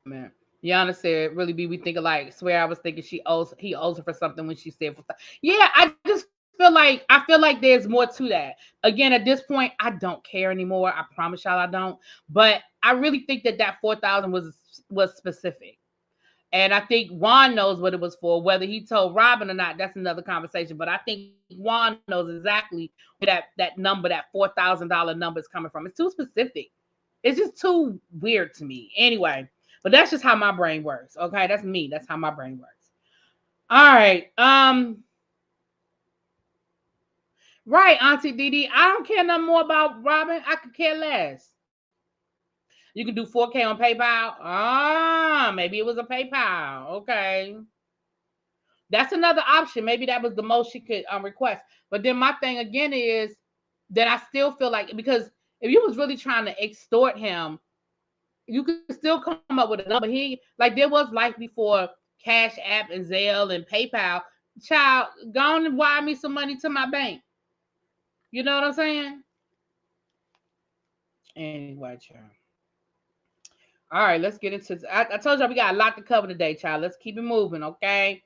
Man. Yana said, really be we think alike. Swear I was thinking he owes her for something when she said yeah, I just feel like there's more to that. Again, at this point, I don't care anymore. I promise y'all I don't. But I really think that 4,000 was specific. And I think Juan knows what it was for. Whether he told Robyn or not, that's another conversation. But I think Juan knows exactly where that number, that $4,000 number is coming from. It's too specific. It's just too weird to me. Anyway, but that's just how my brain works. Okay, that's me. That's how my brain works. All right. Right, Auntie Didi. I don't care no more about Robyn. I could care less. You can do 4K on PayPal. Maybe it was a PayPal. Okay. That's another option. Maybe that was the most she could request. But then my thing again is that I still feel like, because if you was really trying to extort him, you could still come up with a number. There was life before Cash App and Zelle and PayPal. Child, go on and wire me some money to my bank. You know what I'm saying? Anyway, child. All right, let's get into. I told y'all we got a lot to cover today, child. Let's keep it moving, okay?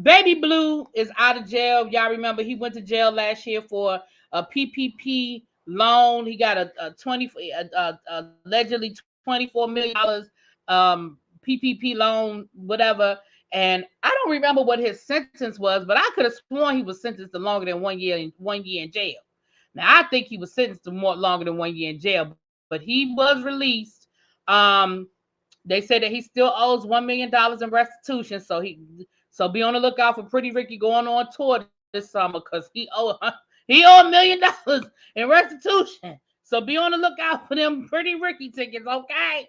Baby Blue is out of jail. Y'all remember he went to jail last year for a PPP loan. He got allegedly $24 million PPP loan, whatever. And I don't remember what his sentence was, but I could have sworn he was sentenced to longer than 1 year in jail. Now I think he was sentenced to more longer than 1 year in jail, but he was released. They said that he still owes $1 million in restitution, so be on the lookout for Pretty Ricky going on tour this summer because he owe $1 million in restitution. So be on the lookout for them Pretty Ricky tickets, okay?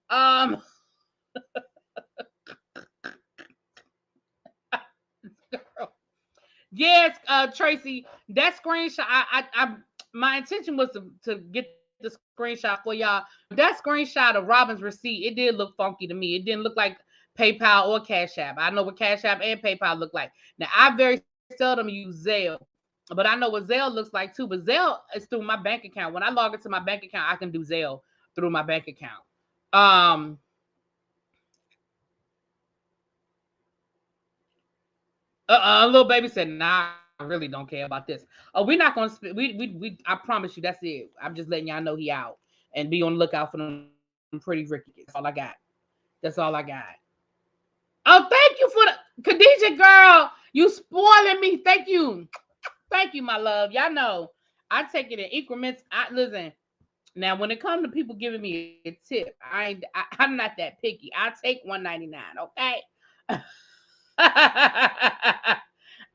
Um, yes, Tracy, that screenshot. My intention was to get the screenshot for y'all. That screenshot of Robyn's receipt, it did look funky to me. It didn't look like PayPal or Cash App. I know what Cash App and PayPal look like. Now, I very seldom use Zelle, but I know what Zelle looks like too. But Zelle is through my bank account. When I log into my bank account, I can do Zelle through my bank account. Um, little baby said, "Nah, I really don't care about this." Oh, we're not gonna we. I promise you, that's it. I'm just letting y'all know he out, and be on the lookout for them Pretty Ricky. That's all I got. That's all I got. Oh, thank you for the Khadijah girl. You spoiling me. Thank you, my love. Y'all know I take it in increments. Listen. Now, when it comes to people giving me a tip, I'm not that picky. I'll take $1.99. Okay.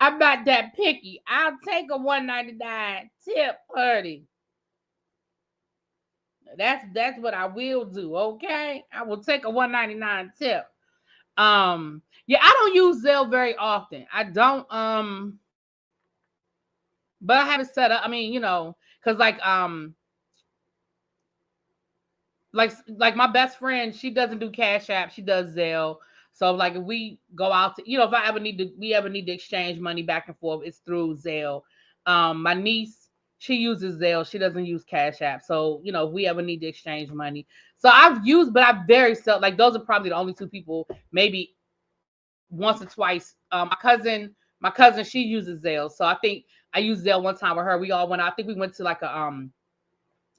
I'm not that picky. I'll take a $1.99 tip, honey. That's what I will do. Okay, I will take a $1.99 tip. Yeah, I don't use Zelle very often. I don't. But I have it set up. I mean, because like my best friend, she doesn't do Cash App. She does Zelle. So like if we go out to, if we ever need to exchange money back and forth, it's through Zelle. My niece, she uses Zelle. She doesn't use Cash App. So, if we ever need to exchange money. So I've used, but I very seldom, like those are probably the only two people, maybe once or twice. My cousin, she uses Zelle. So I think I used Zelle one time with her. We all went out. I think we went to like I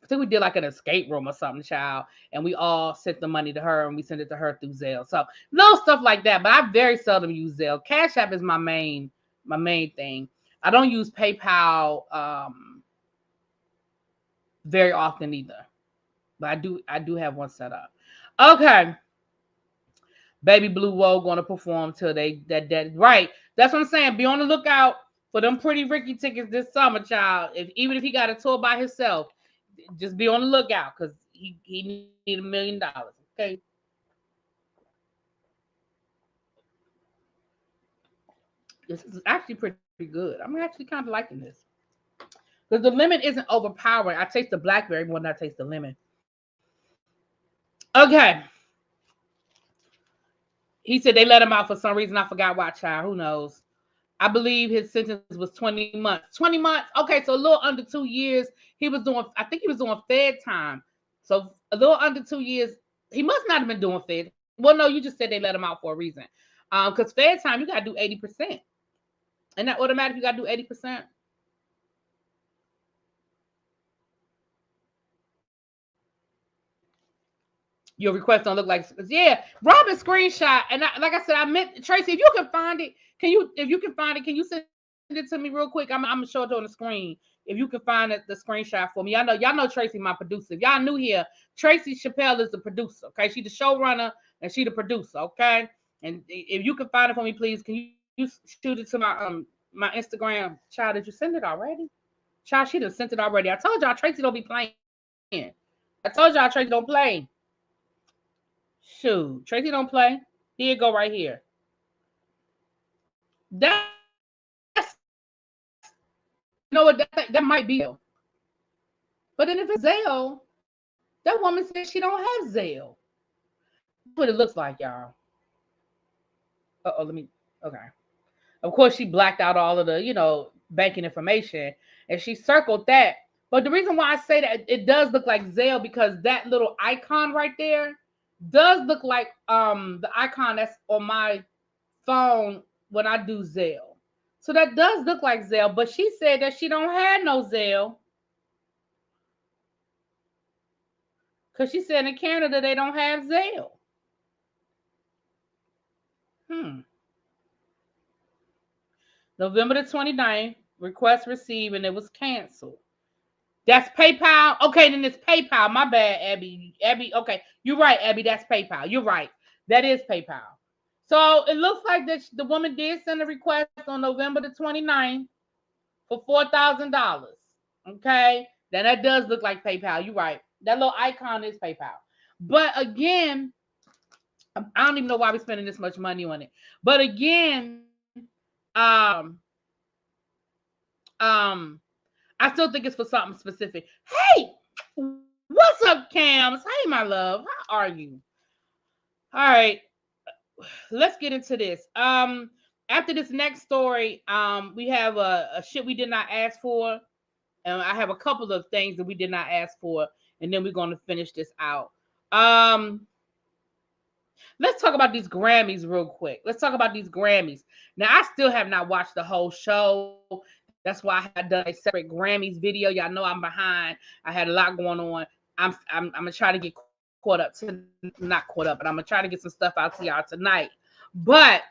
think we did like an escape room or something, child, and we all sent the money to her and we sent it to her through Zelle. So little stuff like that, but I very seldom use Zelle. Cash App is my main thing. I don't use PayPal very often either, but I do have one set up. Okay. Baby Blue Woe going to perform till that right. That's what I'm saying. Be on the lookout for them Pretty Ricky tickets this summer, child. Even if he got a tour by himself, just be on the lookout because he need $1 million. Okay. This is actually pretty good. I'm actually kind of liking this because the lemon isn't overpowering. I taste the blackberry more than I taste the lemon. Okay. He said they let him out for some reason. I forgot why, child. Who knows? I believe his sentence was 20 months. 20 months. Okay, so a little under 2 years. He was doing, I think he was doing Fed time. So a little under 2 years. He must not have been doing Fed. Well, no, you just said they let him out for a reason. Because Fed time, you got to do 80%. And that automatic, you got to do 80%. Your request don't look like, yeah. Robyn screenshot, and like I said, I meant Tracy. If you can find it, can you send it to me real quick? I'm gonna show it on the screen. If you can find it, the screenshot for me. Y'all know Tracy, my producer. If y'all new here, Tracy Chappelle is the producer. Okay, she the showrunner and she the producer. Okay, and if you can find it for me, please, can you shoot it to my Instagram? Child, did you send it already? Child, she done sent it already. I told y'all Tracy don't be playing. I told y'all Tracy don't play. Shoot, Tracy don't play. Here you go right here. That's you know what that might be. But then if it's Zelle, that woman says she don't have Zelle. That's what it looks like, y'all. Let me. Okay. Of course, she blacked out all of the banking information, and she circled that. But the reason why I say that it does look like Zelle because that little icon right there does look like the icon that's on my phone when I do Zelle. So that does look like Zelle, but she said that she don't have no Zelle. Because she said in Canada they don't have Zelle. November the 29th, request received, and it was canceled. That's PayPal. Okay, then it's PayPal. My bad, Abby. Abby, okay. You're right, Abby. That's PayPal. You're right. That is PayPal. So it looks like that the woman did send a request on November the 29th for $4,000. Okay. Then that does look like PayPal. You're right. That little icon is PayPal. But again, I don't even know why we're spending this much money on it. But again, I still think it's for something specific. Hey, what's up, Cams? Hey, my love. How are you? All right. Let's get into this. After this next story, we have a shit we did not ask for. And I have a couple of things that we did not ask for, and then we're going to finish this out. Let's talk about these Grammys real quick. Let's talk about these Grammys. Now, I still have not watched the whole show. That's why I had done a separate Grammys video. Y'all know I'm behind. I had a lot going on. I'm gonna try to get caught up to not caught up, but I'm gonna try to get some stuff out to y'all tonight. But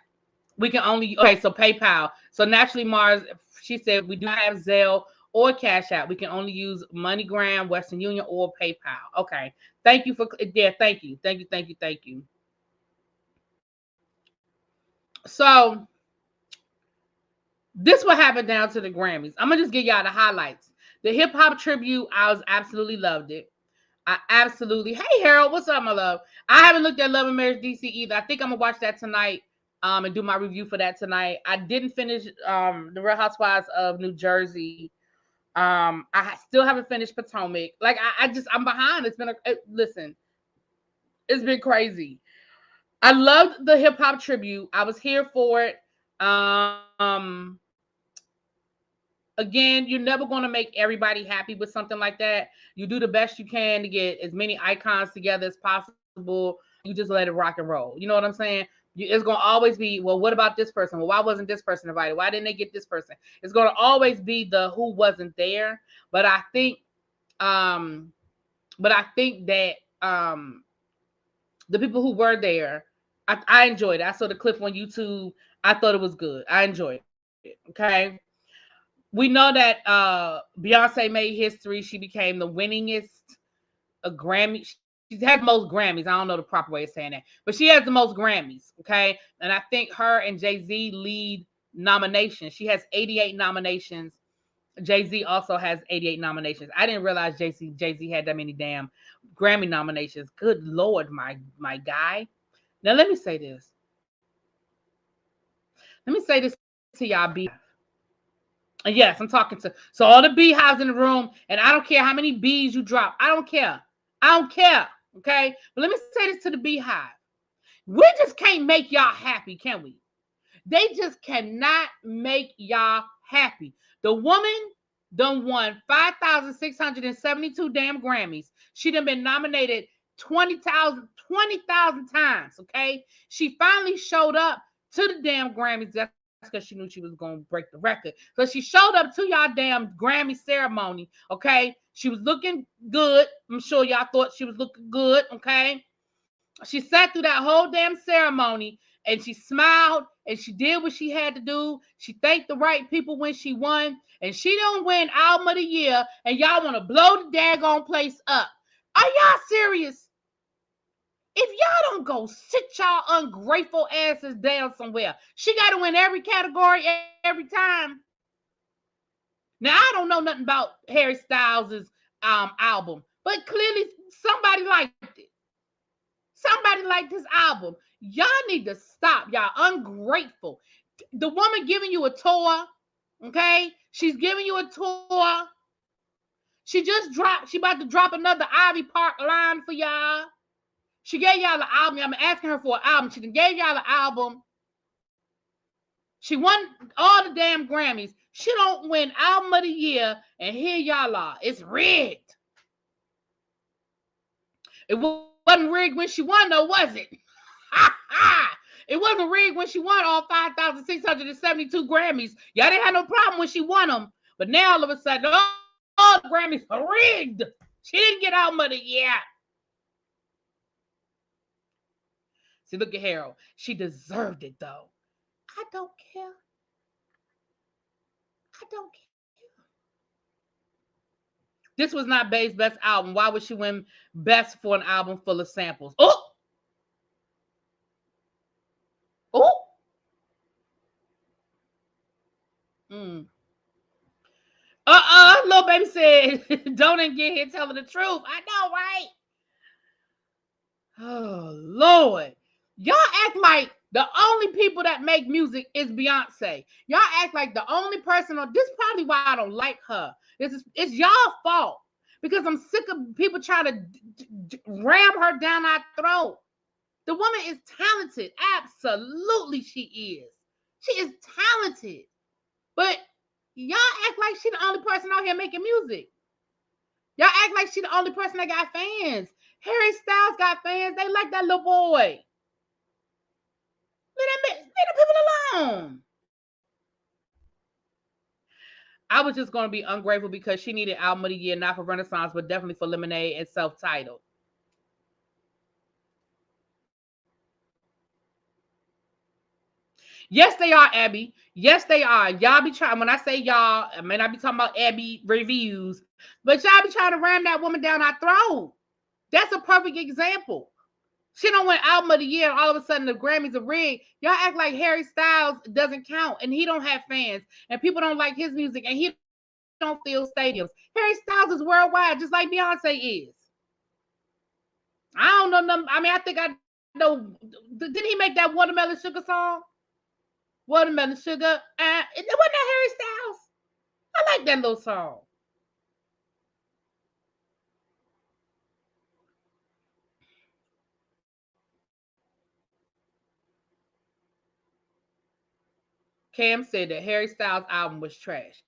we can only so PayPal. So naturally, Mars, she said we do not have Zelle or Cash App. We can only use MoneyGram, Western Union, or PayPal. Okay. Thank you for thank you. So this what happened down to the Grammys. I'm gonna just give y'all the highlights. The hip hop tribute, I was absolutely loved it. I absolutely. Hey Harold, what's up, my love? I haven't looked at Love and Marriage DC either. I think I'm gonna watch that tonight. And do my review for that tonight. I didn't finish the Real Housewives of New Jersey. I still haven't finished Potomac. Like I'm behind. It's been listen. It's been crazy. I loved the hip hop tribute. I was here for it. Again, you're never going to make everybody happy with something like that. You do the best you can to get as many icons together as possible. You just let it rock and roll. You know what I'm saying? It's going to always be, well, what about this person? Well, why wasn't this person invited? Why didn't they get this person? It's going to always be the who wasn't there. But I think that the people who were there, I enjoyed it. I saw the clip on YouTube. I thought it was good. I enjoyed it. Okay. We know that Beyonce made history. She became the winningest Grammy. She had most Grammys. I don't know the proper way of saying that, but she has the most Grammys. Okay, and I think her and Jay-Z lead nominations. She has 88 nominations. Jay-Z also has 88 nominations. I didn't realize Jay-Z had that many damn Grammy nominations. Good Lord, my guy. Now let me say this. Let me say this to y'all beehive. And yes, I'm talking to so all the beehives in the room, and I don't care how many bees you drop. I don't care. I don't care. Okay? But let me say this to the beehive. We just can't make y'all happy, can we? They just cannot make y'all happy. The woman done won 5,672 damn Grammys. She done been nominated 20,000 times, okay? She finally showed up to the damn Grammys. That's because she knew she was going to break the record. So she showed up to y'all damn Grammy ceremony, okay? She was looking good. I'm sure y'all thought she was looking good, okay? She sat through that whole damn ceremony and she smiled and she did what she had to do. She thanked the right people when she won, and she don't win Album of the Year, and y'all want to blow the daggone place up. Are y'all serious? If y'all don't go sit y'all ungrateful asses down somewhere, she got to win every category every time. Now, I don't know nothing about Harry Styles' album, but clearly somebody liked it. Somebody liked this album. Y'all need to stop. Y'all ungrateful. The woman giving you a tour, okay? She's giving you a tour. She about to drop another Ivy Park line for y'all. She gave y'all the album. I'm asking her for an album. She gave y'all the album. She won all the damn Grammys. She don't win Album of the Year, and here y'all are. It's rigged. It wasn't rigged when she won, though, was it? It wasn't rigged when she won all 5,672 Grammys. Y'all didn't have no problem when she won them. But now all of a sudden, all the Grammys are rigged. She didn't get Album of the Year. See, look at Harold. She deserved it, though. I don't care. I don't care. This was not Bae's best album. Why would she win best for an album full of samples? Oh! Oh! Little baby said, don't get here telling the truth. I know, right? Oh, Lord. Y'all act like the only people that make music is Beyonce. Y'all act like the only person this is probably why I don't like her. It's y'all fault. Because I'm sick of people trying to ram her down our throat. The woman is talented. Absolutely she is. She is talented. But y'all act like she's the only person out here making music. Y'all act like she's the only person that got fans. Harry Styles got fans. They like that little boy. Leave the people alone. I was just going to be ungrateful because she needed Album of the Year, not for Renaissance, but definitely for Lemonade and Self-Titled. Yes, they are, Abby. Yes, they are. Y'all be trying. When I say y'all, I may not be talking about Abby reviews, but y'all be trying to ram that woman down our throat. That's a perfect example. She don't win Album of the Year, and all of a sudden the Grammys are rigged. Y'all act like Harry Styles doesn't count, and he don't have fans, and people don't like his music, and he don't fill stadiums. Harry Styles is worldwide, just like Beyonce is. I don't know nothing. I mean, I think I know. Didn't he make that Watermelon Sugar song? Watermelon Sugar. It wasn't that Harry Styles. I like that little song. Cam said that Harry Styles album was trash.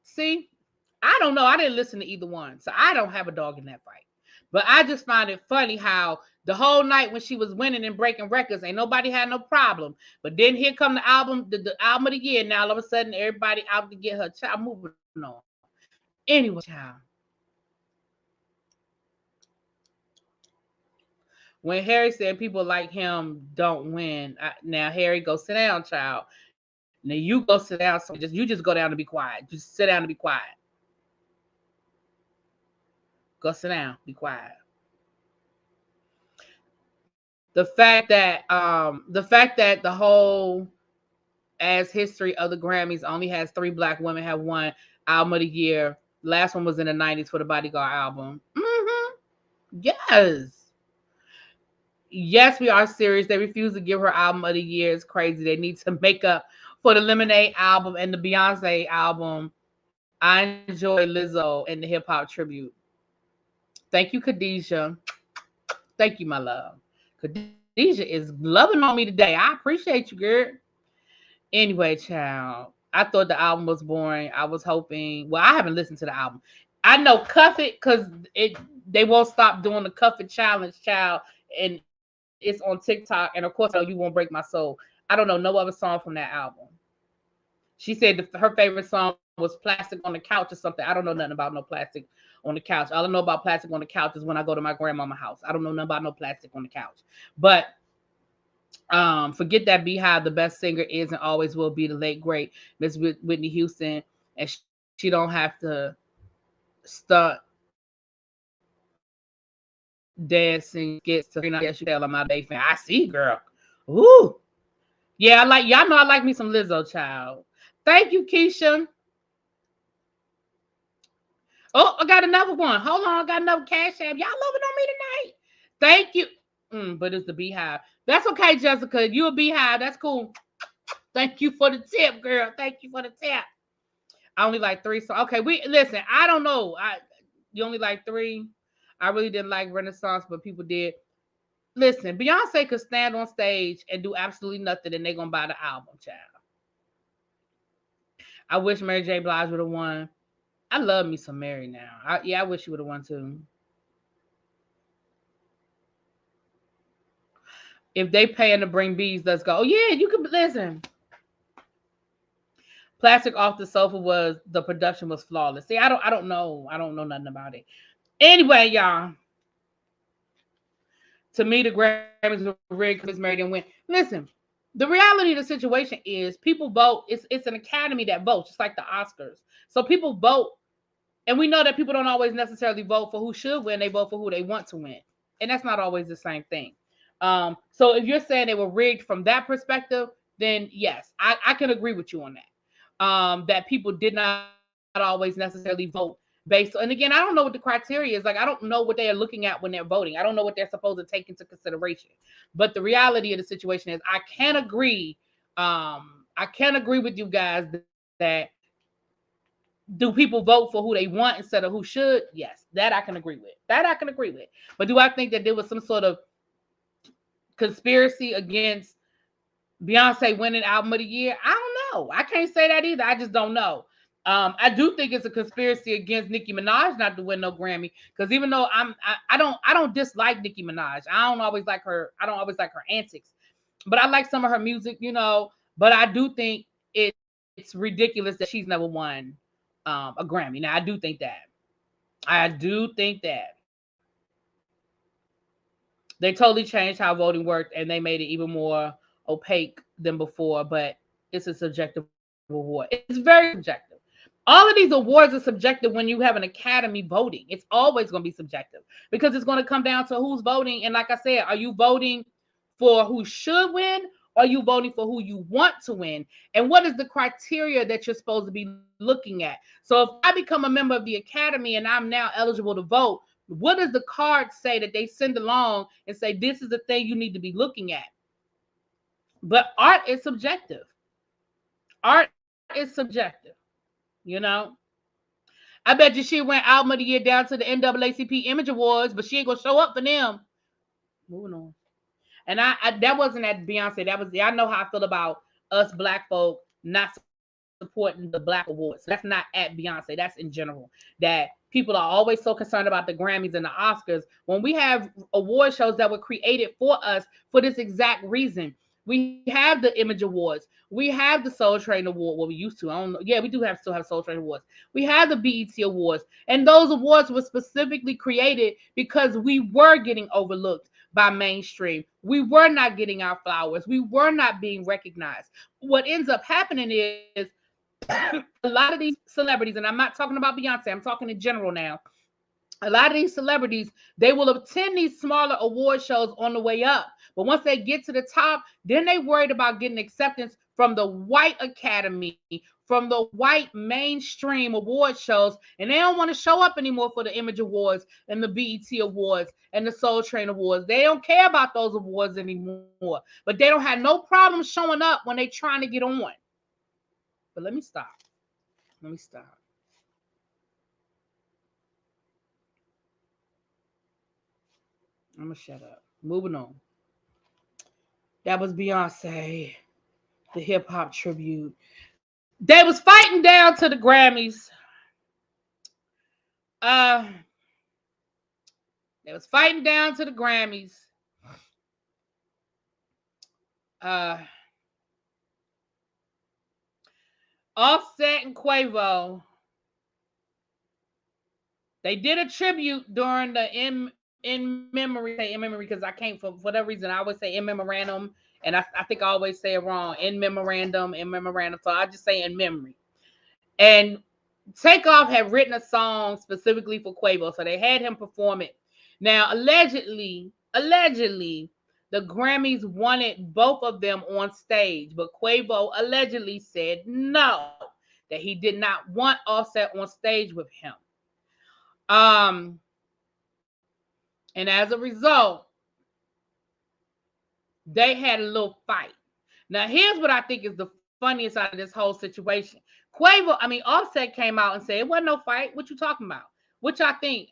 See, I don't know. I didn't listen to either one, so I don't have a dog in that fight. But I just find it funny how the whole night when she was winning and breaking records, ain't nobody had no problem. But then here come the album, the Album of the Year. Now all of a sudden, everybody out to get her child. Moving on. Anyway, child. When Harry said people like him don't win, now Harry, go sit down, child. Now you go sit down. So you just go down to be quiet. Just sit down to be quiet. Go sit down. Be quiet. The fact that the whole as history of the Grammys only has 3 black women have won album of the year. Last one was in the 90s for the Bodyguard album. Yes. Yes, we are serious. They refuse to give her album of the year. It's crazy. They need to make up for the Lemonade album and the Beyonce album. I enjoy Lizzo and the hip hop tribute. Thank you, Khadijah. Thank you, my love. Khadijah is loving on me today. I appreciate you, girl. Anyway, child, I thought the album was boring. I was hoping. Well, I haven't listened to the album. I know Cuff It because they won't stop doing the Cuff It challenge, child, and it's on TikTok. And of course, I know You Won't Break My Soul. I don't know no other song from that album. She said her favorite song was Plastic on the Couch or something. I don't know nothing about no Plastic on the Couch. All I know about Plastic on the Couch is when I go to my grandmama's house. I don't know nothing about no Plastic on the Couch. But forget that Beehive. The best singer is and always will be the late great Miss Whitney Houston, and she don't have to stunt dancing skits to yes, you tell I'm not a big fan. I see, girl. Ooh, yeah, I like y'all know I like me some Lizzo, child. Thank you, Keisha. Oh, I got another one. Hold on, I got another cash app. Y'all loving on me tonight. Thank you. But it's the Beehive. That's okay, Jessica. You a Beehive. That's cool. Thank you for the tip, girl. Thank you for the tip. I only like 3 songs. Okay, we listen. I don't know. You only like 3. I really didn't like Renaissance, but people did. Listen, Beyonce could stand on stage and do absolutely nothing, and they're gonna buy the album, child. I wish Mary J. Blige would have won. I love me some Mary now. I wish she would have won too. If they paying to bring bees, let's go. Oh yeah, you can listen. Plastic Off the Sofa was the production was flawless. See, I don't know nothing about it. Anyway, y'all. To me, the Grammys were rigged because Miss Mary didn't win. Listen, the reality of the situation is people vote. It's an academy that votes, just like the Oscars. So people vote, and we know that people don't always necessarily vote for who should win. They vote for who they want to win, and that's not always the same thing. So if you're saying they were rigged from that perspective, then yes, I can agree with you on that. That people did not always necessarily vote based on, and again, I don't know what the criteria is. Like, I don't know what they are looking at when they're voting. I don't know what they're supposed to take into consideration. But the reality of the situation is I can agree. I can agree with you guys that do people vote for who they want instead of who should? Yes, that I can agree with. That I can agree with. But do I think that there was some sort of conspiracy against Beyonce winning album of the year? I don't know. I can't say that either. I just don't know. I do think it's a conspiracy against Nicki Minaj not to win no Grammy, because even though I don't dislike Nicki Minaj. I don't always like her antics, but I like some of her music, But I do think it's ridiculous that she's never won a Grammy. Now I do think that. They totally changed how voting worked, and they made it even more opaque than before. But it's a subjective award. It's very subjective. All of these awards are subjective when you have an academy voting. It's always going to be subjective because it's going to come down to who's voting. And like I said, are you voting for who should win? Or are you voting for who you want to win? And what is the criteria that you're supposed to be looking at? So if I become a member of the academy and I'm now eligible to vote, what does the card say that they send along and say, this is the thing you need to be looking at? But art is subjective. Art is subjective. I bet you she went album of the year down to the NAACP Image Awards, but she ain't gonna show up for them. Moving on. And I that wasn't at Beyonce. That was I know how I feel about us black folk not supporting the black awards. That's not at Beyonce. That's in general. That people are always so concerned about the Grammys and the Oscars when we have award shows that were created for us for this exact reason. We have the Image Awards. We have the Soul Train Award. Well, we used to. I don't know. Yeah, we do still have Soul Train Awards. We have the BET Awards. And those awards were specifically created because we were getting overlooked by mainstream. We were not getting our flowers. We were not being recognized. What ends up happening is a lot of these celebrities, and I'm not talking about Beyonce, I'm talking in general now. A lot of these celebrities, they will attend these smaller award shows on the way up. But once they get to the top, then they worried about getting acceptance from the white academy, from the white mainstream award shows, and they don't want to show up anymore for the Image Awards and the BET Awards and the Soul Train Awards. They don't care about those awards anymore, but they don't have no problem showing up when they're trying to get on. But let me stop. I'm gonna shut up. Moving on. That was Beyonce, the hip hop tribute. They was fighting down to the Grammys. They was fighting down to the Grammys. Offset and Quavo. They did a tribute during the in memory because I can't, for whatever reason, I always say in memorandum, and I think I always say it wrong. In memorandum. So I just say in memory. And Takeoff had written a song specifically for Quavo, so they had him perform it. Now, allegedly, the Grammys wanted both of them on stage, but Quavo allegedly said no, that he did not want Offset on stage with him. And as a result, they had a little fight. Now, here's what I think is the funniest out of this whole situation. Offset came out and said, it wasn't no fight. What you talking about? Which I think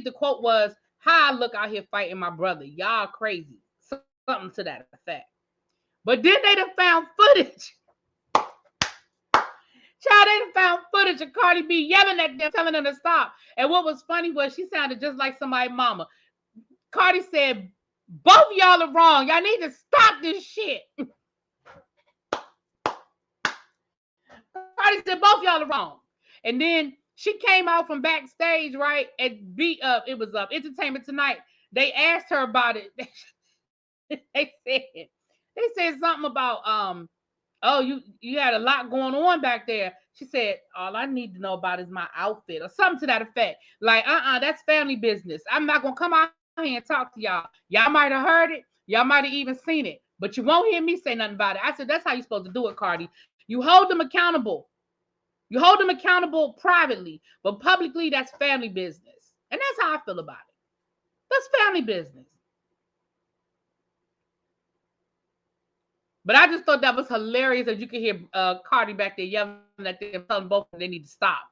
the quote was, how I look out here fighting my brother. Y'all crazy. Something to that effect. But then they done found footage. Child, they done found footage of Cardi B yelling at them, telling them to stop. And what was funny was she sounded just like somebody's mama. Cardi said, both of y'all are wrong. Y'all need to stop this shit. Cardi said, both y'all are wrong. And then she came out from backstage, right? At it was Entertainment Tonight. They asked her about it. They said something about you had a lot going on back there. She said, all I need to know about is my outfit, or something to that effect. Like, that's family business. I'm not gonna come out here and talk to y'all. Y'all might have heard it, y'all might have even seen it, but you won't hear me say nothing about it. I said, that's how you're supposed to do it, Cardi. You hold them accountable. You hold them accountable privately, but publicly, that's family business. And that's how I feel about it. That's family business. But I just thought that was hilarious that you could hear Cardi back there yelling at them, telling both of them they need to stop.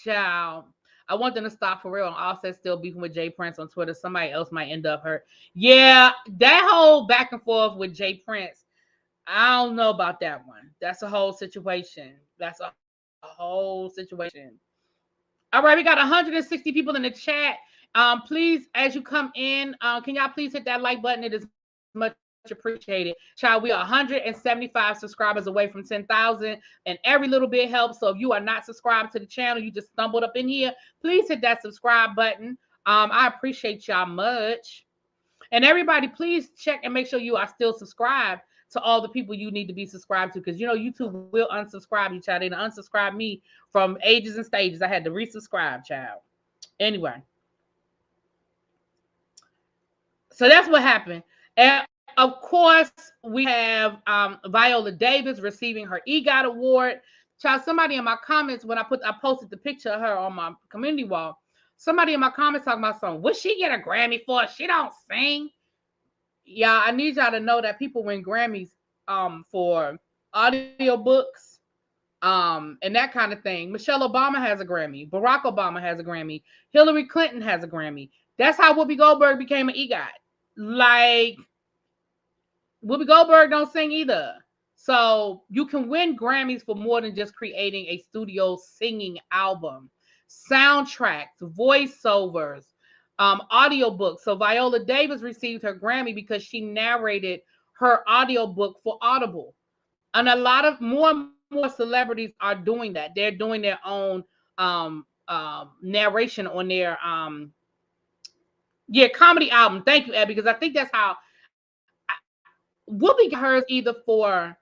Child, I want them to stop for real. And Offset still beefing with Jay Prince on Twitter. Somebody else might end up hurt. Yeah, that whole back and forth with Jay Prince, I don't know about that one. That's a whole situation. All right, we got 160 people in the chat. Please, as you come in, can y'all please hit that like button? It is much appreciated. Child, we are 175 subscribers away from 10,000, and every little bit helps. So if you are not subscribed to the channel, you just stumbled up in here, please hit that subscribe button. I appreciate y'all much. And everybody, please check and make sure you are still subscribed to all the people you need to be subscribed to, because YouTube will unsubscribe you, child. They unsubscribe me from ages and stages. I had to resubscribe, child. Anyway, so that's what happened. And of course, we have Viola Davis receiving her EGOT award. Child, somebody in my comments, when I posted the picture of her on my community wall, somebody in my comments talking about something. Would she get a Grammy for it? She don't sing. Yeah, I need y'all to know that people win Grammys for audiobooks and that kind of thing. Michelle Obama has a Grammy. Barack Obama has a Grammy. Hillary Clinton has a Grammy. That's how Whoopi Goldberg became an EGOT. Like, Whoopi Goldberg don't sing either. So you can win Grammys for more than just creating a studio singing album. Soundtracks, voiceovers, audiobooks. So Viola Davis received her Grammy because she narrated her audiobook for Audible. And a lot of more and more celebrities are doing that. They're doing their own narration on their comedy album. Thank you, Ed, because I think that's how Whoopi got hers either for,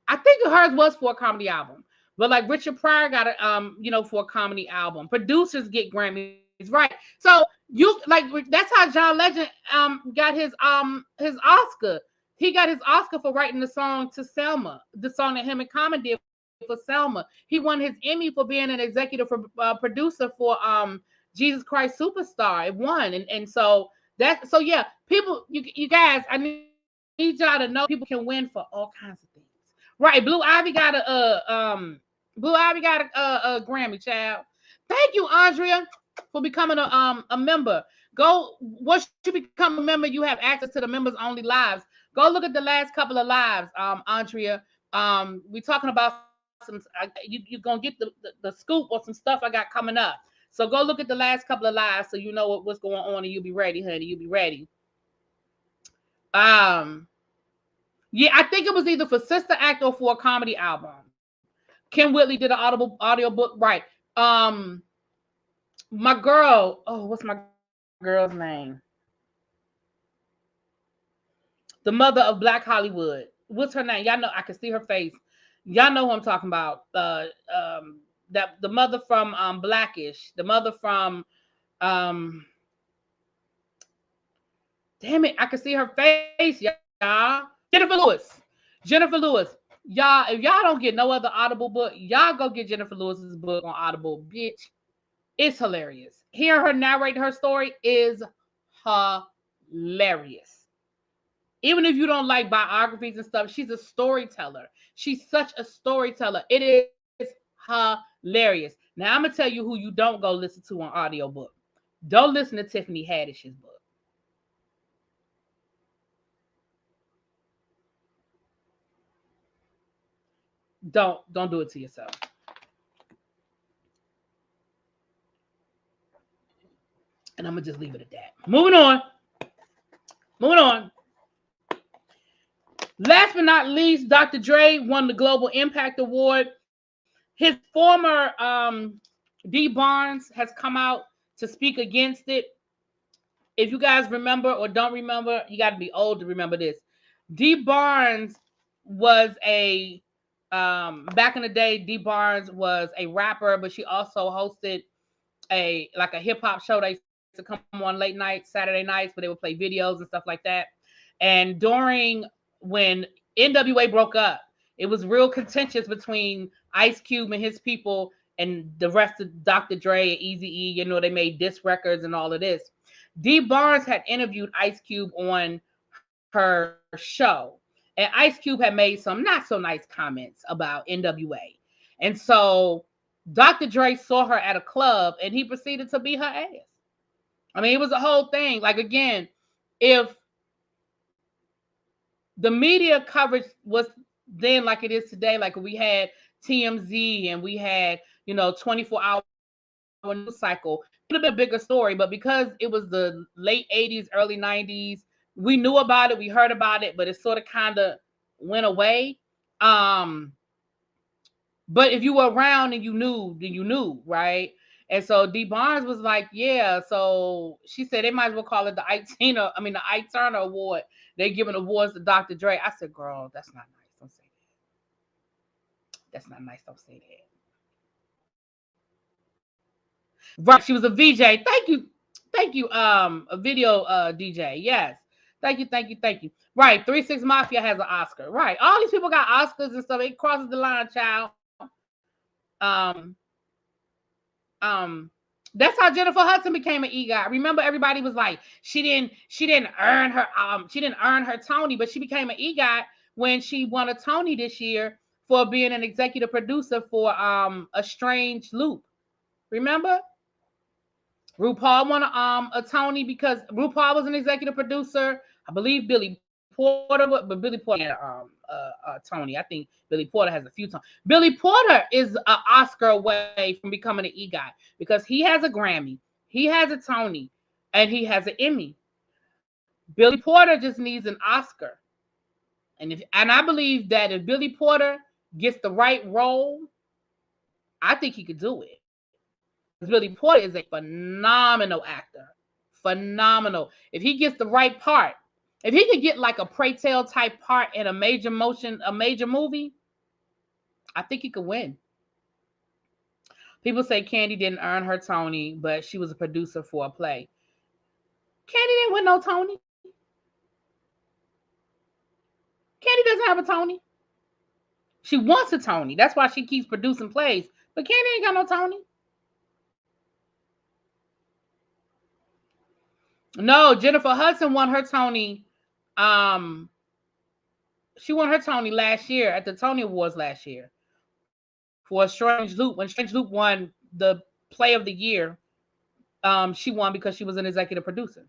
I think hers was for a comedy album. But like Richard Pryor got it for a comedy album. Producers get Grammys, right? So you like, that's how John Legend got his Oscar. He got his Oscar for writing the song to Selma, the song that him and Common did for Selma. He won his Emmy for being an executive producer for Jesus Christ Superstar. It won, and so that so yeah, people, you guys, I need y'all to know people can win for all kinds of things. Right? Blue Ivy got a Grammy, child. Thank you, Andrea, for becoming a member. Go once you become a member, you have access to the members only lives. Go look at the last couple of lives, Andrea. We talking about you're gonna get the scoop or some stuff I got coming up. So go look at the last couple of lives so you know what's going on and you'll be ready, honey. You'll be ready. Yeah, I think it was either for Sister Act or for a comedy album. Kim Whitley did an audio book, right? My girl, oh, what's my girl's name? The mother of Black Hollywood. What's her name? Y'all know, I can see her face. Y'all know who I'm talking about. That the mother from Blackish, the mother from damn it, I can see her face, y'all. Jennifer Lewis. Jennifer Lewis. Y'all, if y'all don't get no other Audible book, y'all go get Jennifer Lewis's book on Audible, bitch. It's hilarious. Hearing her narrate her story is hilarious. Even if you don't like biographies and stuff, she's a storyteller. She's such a storyteller. It is hilarious. Now, I'm going to tell you who you don't go listen to on audiobook. Don't listen to Tiffany Haddish's book. Don't do it to yourself. And I'm going to just leave it at that. Moving on. Last but not least, Dr. Dre won the Global Impact Award. His former D Barnes has come out to speak against it. If you guys remember or don't remember, you got to be old to remember this. D Barnes was a back in the day. D Barnes was a rapper, but she also hosted a hip hop show. They used to come on late nights, Saturday nights, where they would play videos and stuff like that. And during when NWA broke up, it was real contentious between Ice Cube and his people and the rest of Dr. Dre and Eazy-E. You know, they made diss records and all of this. D Barnes had interviewed Ice Cube on her show, and Ice Cube had made some not so nice comments about NWA. And so Dr. Dre saw her at a club and he proceeded to beat her ass. I mean, it was a whole thing. Like, again, if the media coverage was then like it is today, like we had TMZ and we had, 24-hour news cycle, it would have been a bigger story. But because it was the late 80s, early 90s, we knew about it, we heard about it, but it sort of kind of went away. But if you were around and you knew, then you knew, right? And so D Barnes was like, yeah. So she said they might as well call it the Ike Turner Award. They're giving awards to Dr. Dre. I said, girl, that's not nice. Don't say that. That's not nice. Don't say that. Right. She was a VJ. Thank you. A video DJ. Yes. Thank you. Right. 3-6 Mafia has an Oscar. Right. All these people got Oscars and stuff. It crosses the line, child. That's how Jennifer Hudson became an EGOT. Remember, everybody was like, she didn't earn her Tony, but she became an EGOT when she won a Tony this year for being an executive producer for A Strange Loop. Remember? RuPaul won a Tony because RuPaul was an executive producer. I believe Billy Porter, but Billy Porter had Tony. I think Billy Porter has a few Tonys. Billy Porter is an Oscar away from becoming an EGOT because he has a Grammy, he has a Tony, and he has an Emmy. Billy Porter just needs an Oscar. And I believe that if Billy Porter gets the right role, I think he could do it. Billy Porter is a phenomenal actor. Phenomenal. If he gets the right part, if he could get like a Pray Tell type part in a major movie, I think he could win. People say Candy didn't earn her Tony, but she was a producer for a play. Candy didn't win no Tony. Candy doesn't have a Tony. She wants a Tony. That's why she keeps producing plays. But Candy ain't got no Tony. No, Jennifer Hudson won her Tony. She won her Tony last year at the Tony Awards last year for Strange Loop. When Strange Loop won the Play of the Year, she won because she was an executive producer.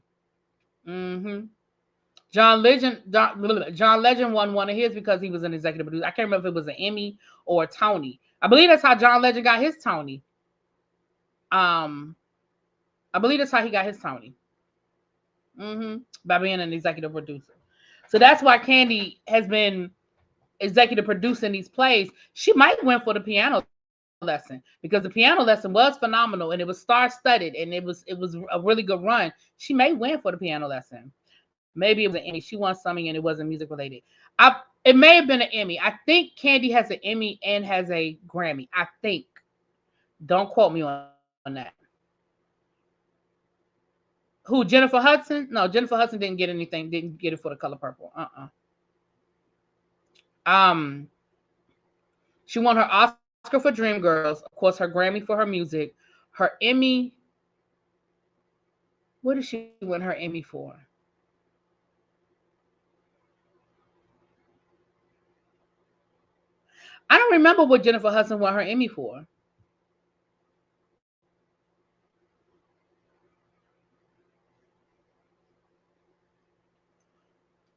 Mm-hmm. John Legend won one of his because he was an executive producer. I can't remember if it was an Emmy or a Tony. I believe that's how John Legend got his Tony. I believe that's how he got his Tony. By being an executive producer. So that's why Candy has been executive producing these plays. She might win for the piano lesson because the piano lesson was phenomenal and it was star-studded and it was a really good run. She may win for the piano lesson. Maybe it was an Emmy. She won something and it wasn't music related. It may have been an Emmy. I think Candy has an Emmy and has a Grammy. I think. Don't quote me on that. Who, Jennifer Hudson? No, Jennifer Hudson didn't get anything. Didn't get it for The Color Purple. She won her Oscar for Dreamgirls. Of course, her Grammy for her music. Her Emmy. What did she win her Emmy for? I don't remember what Jennifer Hudson won her Emmy for.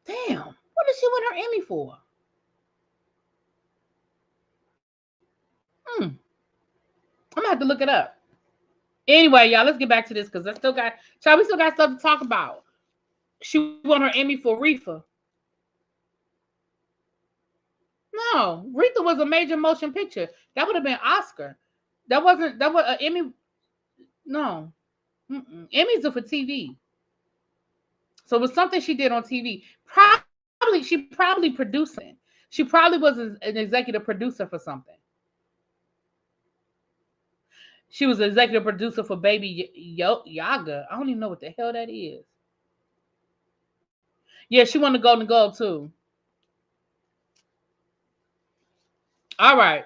Damn. What did she win her Emmy for? I'm gonna have to look it up. Anyway, y'all, let's get back to this because we still got stuff to talk about. She won her Emmy for Reefa. No, Reefa was a major motion picture. That would have been Oscar. That was an Emmy. No. Emmys are for TV. So it was something she did on TV. She probably producing. She probably was an executive producer for something. She was an executive producer for Baby Yaga. I don't even know what the hell that is. Yeah, she won the Golden Globe too. All right.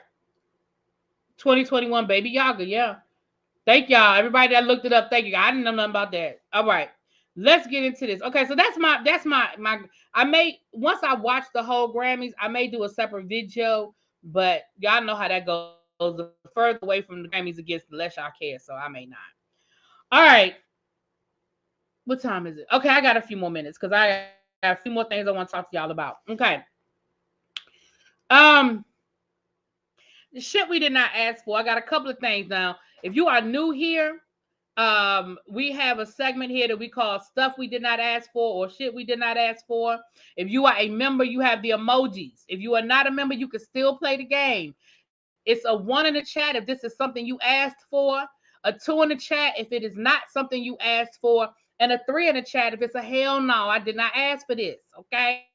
2021 Baby Yaga, yeah. Thank y'all. Everybody that looked it up, thank you. I didn't know nothing about that. All right. Let's get into this. Okay, so that's my I may, once I watch the whole Grammys, I may do a separate video, but y'all know how that goes. The further away from the Grammys it gets, the less y'all care, so I may not. All right. What time is it? Okay, I got a few more minutes because I have a few more things I want to talk to y'all about. Okay. The shit we did not ask for. I got a couple of things now. If you are new here, we have a segment here that we call Stuff We Did Not Ask For or Shit We Did Not Ask For. If you are a member, you have the emojis. If you are not a member, you can still play the game. It's a 1 in the chat if this is something you asked for, a 2 in the chat if it is not something you asked for, and a 3 in the chat if it's a hell no, I did not ask for this, okay?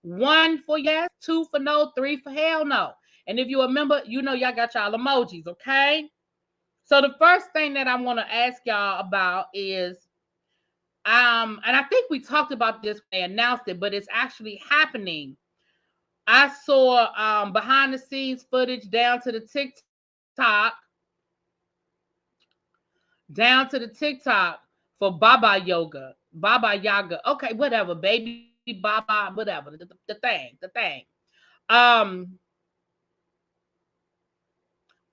1 for yes, 2 for no, 3 for hell no. And if you're a member, you know y'all got y'all emojis, okay? So the first thing that I want to ask y'all about is, and I think we talked about this when they announced it, but it's actually happening. I saw behind the scenes footage down to the TikTok for Baba Yaga. Okay, whatever, baby Baba, whatever, the thing.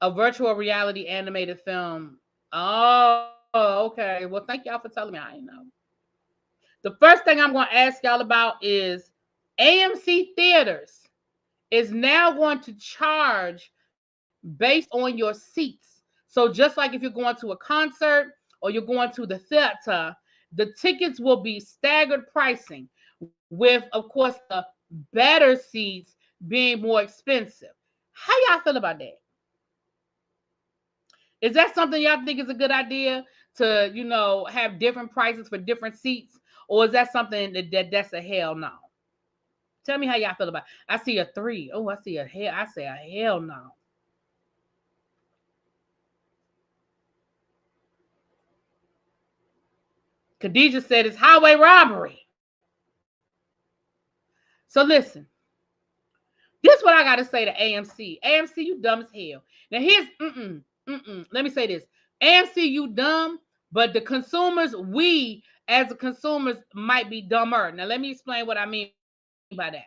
A virtual reality animated film. Oh, okay. Well, thank y'all for telling me. I didn't know. The first thing I'm going to ask y'all about is AMC Theaters is now going to charge based on your seats. So just like if you're going to a concert or you're going to the theater, the tickets will be staggered pricing with, of course, the better seats being more expensive. How y'all feel about that? Is that something y'all think is a good idea to, have different prices for different seats? Or is that something that's a hell no? Tell me how y'all feel about it. I see a 3. Oh, I see a hell. I say a hell no. Khadijah said it's highway robbery. So listen, This what I gotta say to AMC. AMC, you dumb as hell. Now here's let me say this. AMC, you dumb, but the consumers, we as the consumers might be dumber. Now let me explain what I mean by that.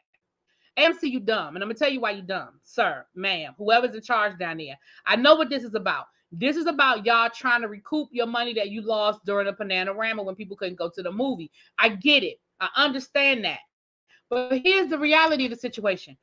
AMC, you dumb, and I'm gonna tell you why you dumb, sir, ma'am, whoever's in charge down there. I know what this is about. This is about y'all trying to recoup your money that you lost during the Bananarama when people couldn't go to the movie. I get it. I understand that. But here's the reality of the situation.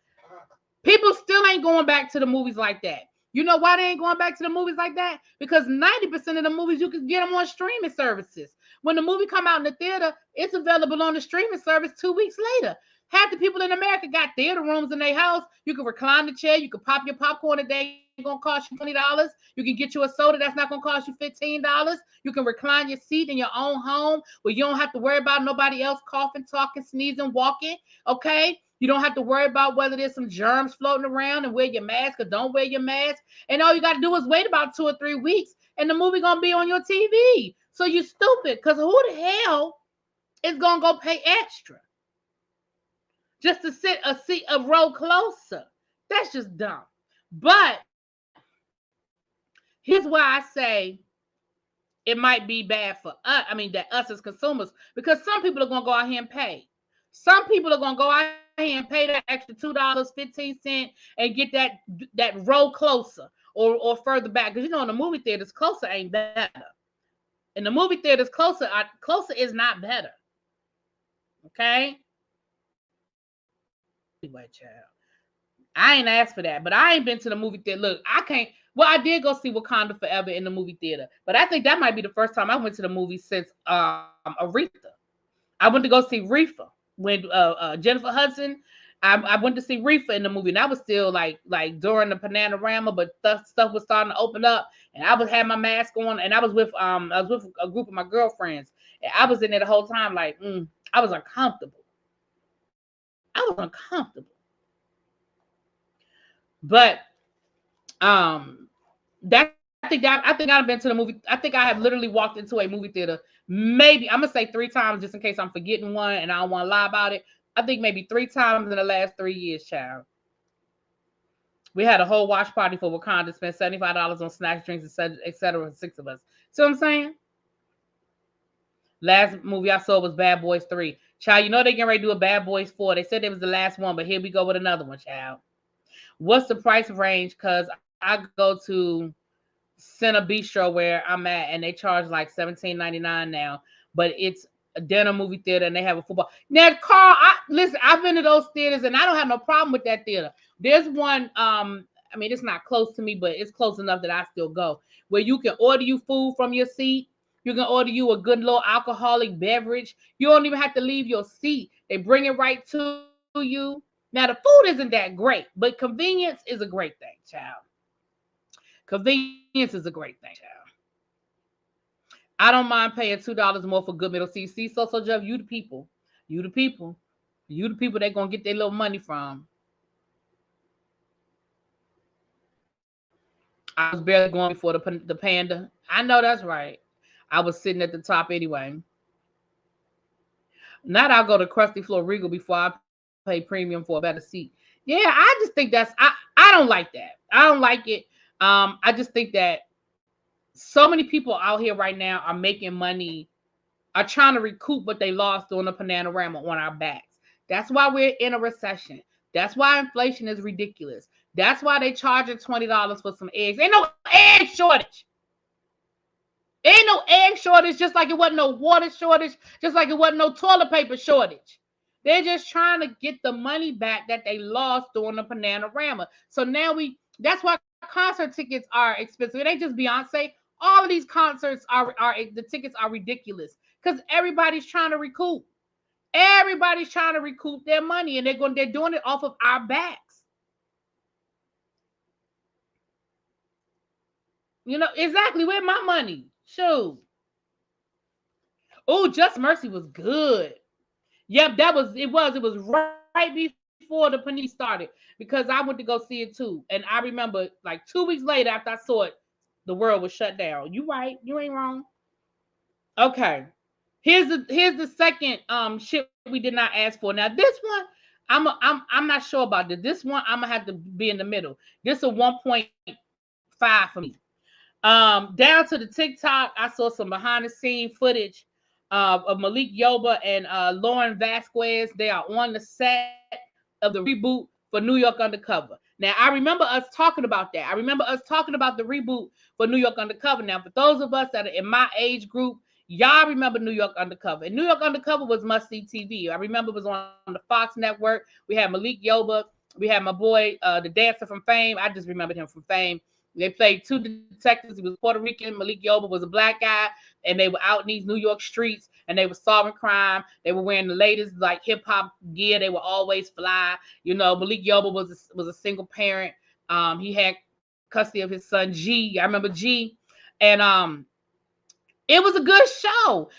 People still ain't going back to the movies like that. You know why they ain't going back to the movies like that? Because 90% of the movies you can get them on streaming services. When the movie come out in the theater, it's available on the streaming service 2 weeks later. Half the people in America got theater rooms in their house. You can recline the chair. You can pop your popcorn. It ain't going to cost you $20. You can get you a soda. That's not going to cost you $15. You can recline your seat in your own home where you don't have to worry about nobody else coughing, talking, sneezing, walking. Okay? You don't have to worry about whether there's some germs floating around and wear your mask or don't wear your mask. And all you got to do is wait about 2 or 3 weeks and the movie going to be on your TV. So you stupid, because who the hell is going to go pay extra just to sit a row closer? That's just dumb. But here's why I say it might be bad for us. I mean, that us as consumers, because some people are going to go out here and pay. Some people are going to go out here and pay that extra $2.15 and get that row closer or further back. Because, you know, in the movie theaters, closer ain't better. In the movie theaters, closer is not better. Okay? Anyway, child. I ain't asked for that, but I ain't been to the movie theater. Look, I can't. Well, I did go see Wakanda Forever in the movie theater, but I think that might be the first time I went to the movie since Aretha. I went to go see Reefa when Jennifer Hudson. I went to see Reefa in the movie, and that was still like during the Bananarama, but stuff was starting to open up, and I had my mask on, and I was with a group of my girlfriends, and I was in there the whole time, like I was uncomfortable. But that I think I've been to the movie. I think I have literally walked into a movie theater. Maybe I'm gonna say 3 times just in case I'm forgetting one and I don't want to lie about it. I think maybe 3 times in the last 3 years, child. We had a whole watch party for Wakanda, spent $75 on snacks, drinks, etc. 6 of us. See what I'm saying? Last movie I saw was Bad Boys 3. Child, you know they getting ready to do a Bad Boys 4. They said it was the last one, but here we go with another one, child. What's the price range? Because I go to Center Bistro where I'm at, and they charge like $17.99 now, but it's a dinner movie theater, and they have a football. Now, Carl, listen, I've been to those theaters, and I don't have no problem with that theater. There's one, I mean, it's not close to me, but it's close enough that I still go, where you can order you food from your seat. You can order you a good little alcoholic beverage. You don't even have to leave your seat. They bring it right to you. Now, the food isn't that great, but convenience is a great thing, child. Convenience is a great thing, child. I don't mind paying $2 more for good middle seats. See, so Jeff, you the people. You the people. You the people they're going to get their little money from. I was barely going before the panda. I know that's right. I was sitting at the top anyway. Not I'll go to Krusty Floor Regal before I pay premium for a better seat. Yeah, I just think I don't like that. I don't like it. I just think that so many people out here right now are making money, are trying to recoup what they lost during the Bananarama on our backs. That's why we're in a recession. That's why inflation is ridiculous. That's why they charging $20 for some eggs. Ain't no egg shortage. Ain't no egg shortage, just like it wasn't no water shortage, just like it wasn't no toilet paper shortage. They're just trying to get the money back that they lost during the Bananarama. So now that's why concert tickets are expensive. It ain't just Beyonce. All of these concerts are the tickets are ridiculous because everybody's trying to recoup. Everybody's trying to recoup their money, and they're doing it off of our backs. You know, exactly. Where's my money? Shoot. Oh, Just Mercy was good. Yep, it was right before the panini started because I went to go see it too. And I remember like 2 weeks later after I saw it, the world was shut down. You right. You ain't wrong. Okay. Here's the second shit we did not ask for. Now this one, I'm not sure about this. This one I'm gonna have to be in the middle. This is a 1.5 for me. Down to the TikTok, I saw some behind the scene footage of Malik Yoba and Lauren Vasquez. They are on the set of the reboot for New York Undercover. Now, I remember us talking about that. I remember us talking about the reboot for New York Undercover. Now, for those of us that are in my age group, y'all remember New York Undercover. And New York Undercover was must-see TV. I remember it was on the Fox Network. We had Malik Yoba. We had my boy, the dancer from Fame. I just remembered him from Fame. They played two detectives. He was Puerto Rican. Malik Yoba was a black guy. And they were out in these New York streets. And they were solving crime. They were wearing the latest like hip-hop gear. They were always fly. You know, Malik Yoba was a single parent. He had custody of his son, G. I remember G. And it was a good show.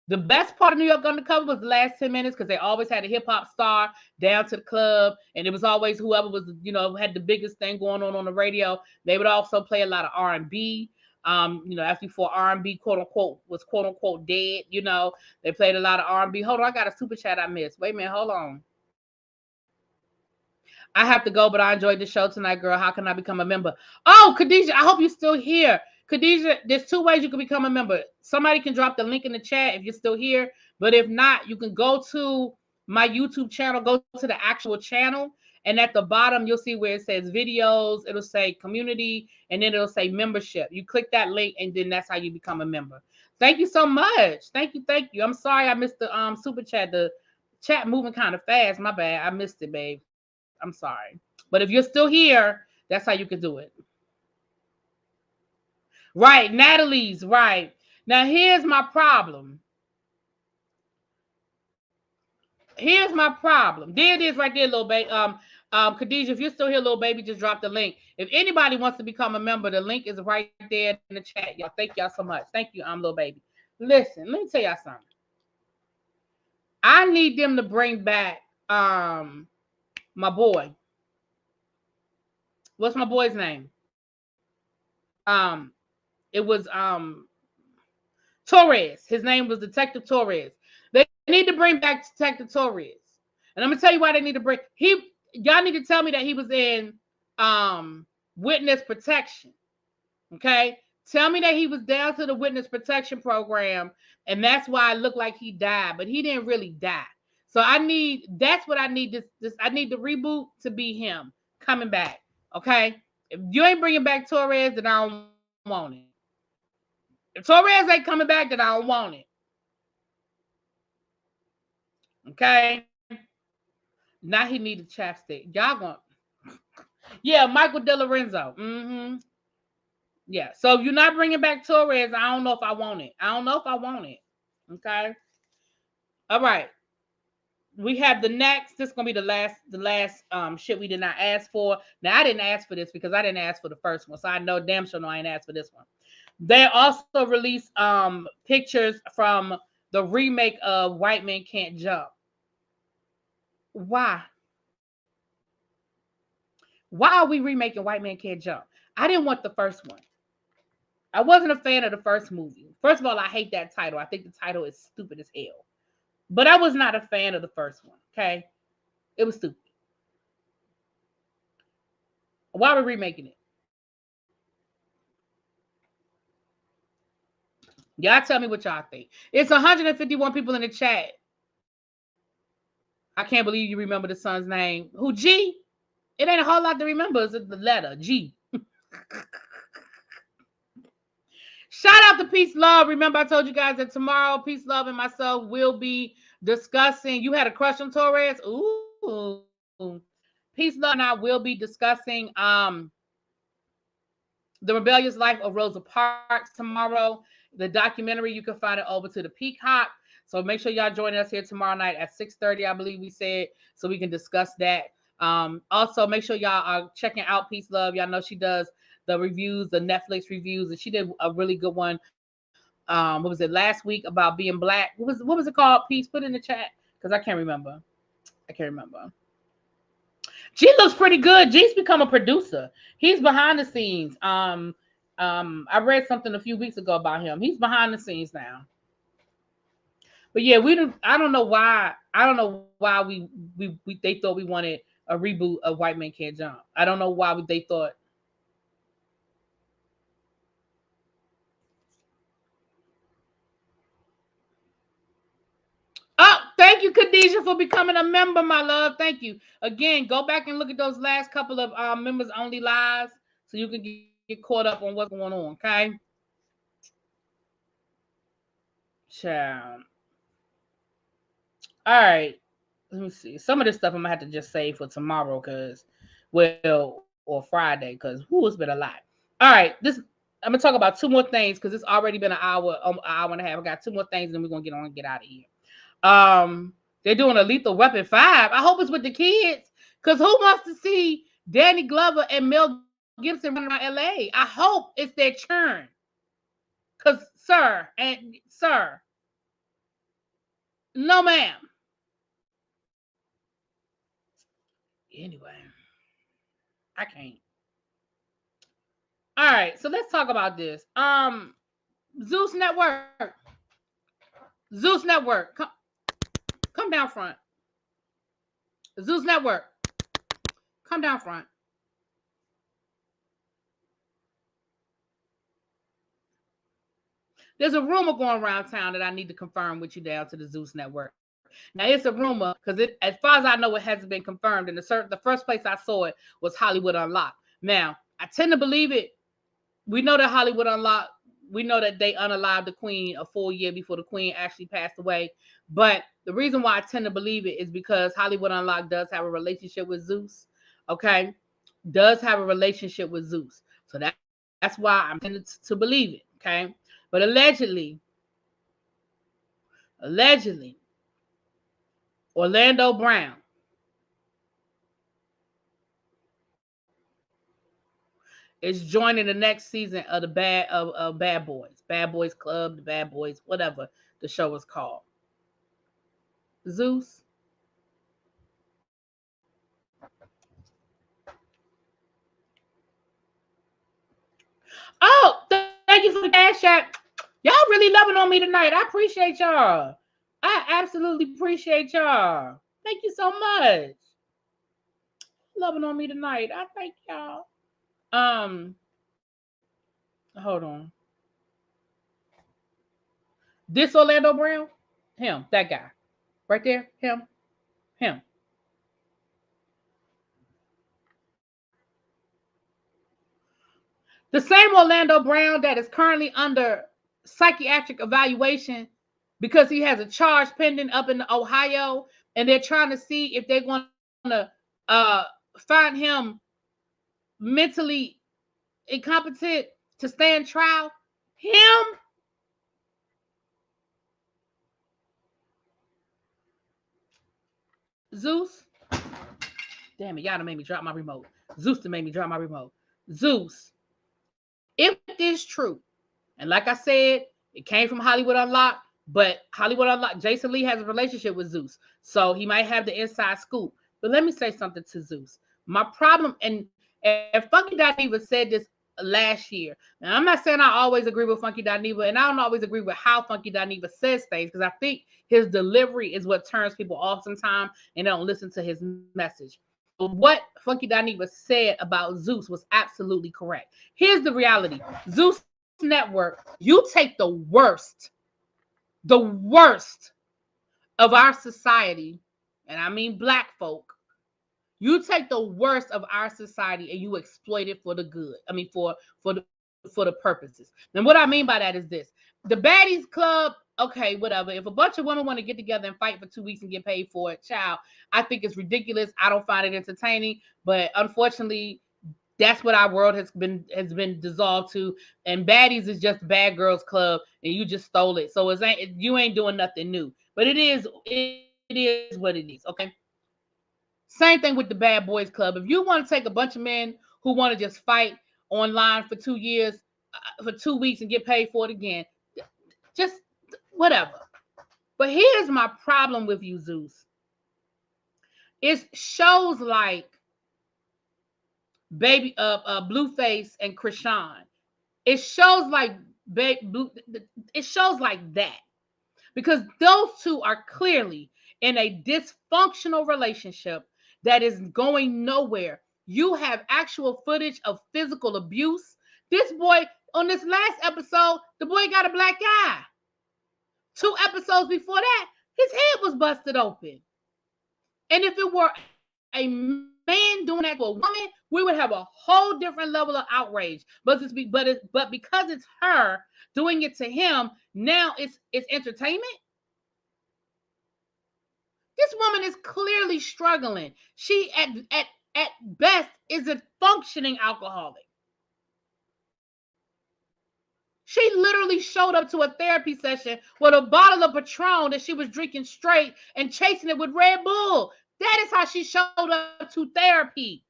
The best part of New York Undercover was the last 10 minutes because they always had a hip-hop star down to the club. And it was always whoever was, you know, had the biggest thing going on the radio. They would also play a lot of R&B. You know, that's before R&B, quote unquote, dead. You know, they played a lot of R&B. Hold on, I got a super chat I missed. Wait a minute, hold on. I have to go, but I enjoyed the show tonight, girl. How can I become a member? Oh, Khadijah, I hope you're still here. Khadijah, there's two ways you can become a member. Somebody can drop the link in the chat if you're still here. But if not, you can go to my YouTube channel, go to the actual channel. And at the bottom, you'll see where it says videos. It'll say community, and then it'll say membership. You click that link, and then that's how you become a member. Thank you so much. Thank you. Thank you. I'm sorry I missed the super chat. The chat moving kind of fast. My bad. I missed it, babe. I'm sorry. But if you're still here, that's how you can do it. Right. Natalie's right. Now, here's my problem. Here's my problem. There it is right there, little baby. Khadijah, if you're still here, little baby, just drop the link. If anybody wants to become a member, the link is right there in the chat. Y'all, thank y'all so much. Thank you, little baby. Listen, let me tell y'all something. I need them to bring back my boy. What's my boy's name? It was Torres. His name was Detective Torres. They need to bring back Detective Torres. And I'm gonna tell you why they need to bring y'all need to tell me that he was in witness protection. Okay? Tell me that he was down to the witness protection program, and that's why it looked like he died, but he didn't really die. So that's what I need. I need the reboot to be him coming back. Okay? If you ain't bringing back Torres, then I don't want it. If Torres ain't coming back, then I don't want it. Okay? Now he need a chapstick. Y'all going. Yeah, Michael De Lorenzo. Mm-hmm. Yeah. So if you're not bringing back Torres, I don't know if I want it. I don't know if I want it. Okay. All right. We have the next. This is gonna be the last shit we did not ask for. Now I didn't ask for this because I didn't ask for the first one, so I know damn sure no I ain't asked for this one. They also released pictures from the remake of White Men Can't Jump. Why? Why are we remaking White Man Can't Jump? I didn't want the first one. I wasn't a fan of the first movie. First of all, I hate that title. I think the title is stupid as hell. But I was not a fan of the first one. Okay? It was stupid. Why are we remaking it? Y'all tell me what y'all think. It's 151 people in the chat. I can't believe you remember the son's name. Who, G? It ain't a whole lot to remember. It's the letter, G. Shout out to Peace Love. Remember, I told you guys that tomorrow, Peace Love and myself will be discussing. You had a crush on Torres? Ooh. Peace Love and I will be discussing The Rebellious Life of Rosa Parks tomorrow. The documentary, you can find it over to the Peacock. So make sure y'all join us here tomorrow night at 6:30, I believe we said, so we can discuss that. Also, make sure y'all are checking out Peace Love. Y'all know she does the reviews, the Netflix reviews, and she did a really good one. What was it, last week about being black? What was it called? Peace, put it in the chat because I can't remember. G looks pretty good. G's become a producer. He's behind the scenes. I read something a few weeks ago about him. He's behind the scenes now. But yeah, I don't know why I don't know why they thought we wanted a reboot of White Men Can't Jump. I don't know why they thought. Oh, thank you, Khadijah, for becoming a member, my love. Thank you. Again, go back and look at those last couple of members only lives so you can get caught up on what's going on, okay? Child. All right. Let me see. Some of this stuff I'm gonna have to just save for tomorrow, or Friday, it's been a lot. All right, I'm gonna talk about two more things because it's already been an hour and a half. I got two more things, and then we're gonna get on and get out of here. They're doing a Lethal Weapon 5. I hope it's with the kids, because who wants to see Danny Glover and Mel Gibson running around LA? I hope it's their churn. Because, sir, no, ma'am. Anyway, I can't. All right, so let's talk about this. Zeus Network. Zeus Network. Come down front. Zeus Network. Come down front. There's a rumor going around town that I need to confirm with you down to the Zeus Network. Now, it's a rumor because as far as I know, it hasn't been confirmed. And the first place I saw it was Hollywood Unlocked. Now, I tend to believe it. We know that Hollywood Unlocked, we know that they unalived the Queen a full year before the Queen actually passed away. But the reason why I tend to believe it is because Hollywood Unlocked does have a relationship with Zeus. Okay? Does have a relationship with Zeus. So that's why I'm tending to believe it. Okay? But allegedly, Orlando Brown is joining the next season of Bad Boys Club, the Bad Boys, whatever the show is called. Zeus. Oh, thank you for the cash app. Y'all really loving on me tonight. I appreciate y'all. I absolutely appreciate y'all. Thank you so much. Loving on me tonight. I thank y'all. Hold on. This Orlando Brown, him, that guy, right there, him. The same Orlando Brown that is currently under psychiatric evaluation because he has a charge pending up in Ohio, and they're trying to see if they're going to find him mentally incompetent to stand trial. Him. Zeus. Damn it, y'all done made me drop my remote. Zeus done made me drop my remote. Zeus. If this true, and like I said, it came from Hollywood Unlocked, but Hollywood Unlocked, Jason Lee has a relationship with Zeus, so he might have the inside scoop. But let me say something to Zeus. My problem, and Funky Dineva said this last year. Now, I'm not saying I always agree with Funky Dineva, and I don't always agree with how Funky Dineva says things, because I think his delivery is what turns people off sometimes, and they don't listen to his message. But what Funky Dineva said about Zeus was absolutely correct. Here's the reality. Zeus Network, you take the worst of our society, and I mean black folk. You take the worst of our society and you exploit it for the good. I mean, for the purposes. And what I mean by that is this: the Baddies Club. Okay, whatever. If a bunch of women want to get together and fight for 2 weeks and get paid for it, child, I think it's ridiculous. I don't find it entertaining. But unfortunately, that's what our world has been dissolved to. And Baddies is just Bad Girls Club, and you just stole it. So you ain't doing nothing new. But it is what it is. Okay. Same thing with the Bad Boys Club. If you want to take a bunch of men who want to just fight online for 2 years, for 2 weeks and get paid for it again, just whatever. But here's my problem with you, Zeus. It's shows like Blueface and Krishan. It shows like it shows like that, because those two are clearly in a dysfunctional relationship that is going nowhere. You have actual footage of physical abuse. This boy, on this last episode, the boy got a black eye. 2 episodes before that, his head was busted open. And if it were a man doing that to a woman, we would have a whole different level of outrage. But because it's her doing it to him, now it's entertainment. This woman is clearly struggling. She at best is a functioning alcoholic. She literally showed up to a therapy session with a bottle of Patron that she was drinking straight and chasing it with Red Bull. That is how she showed up to therapy.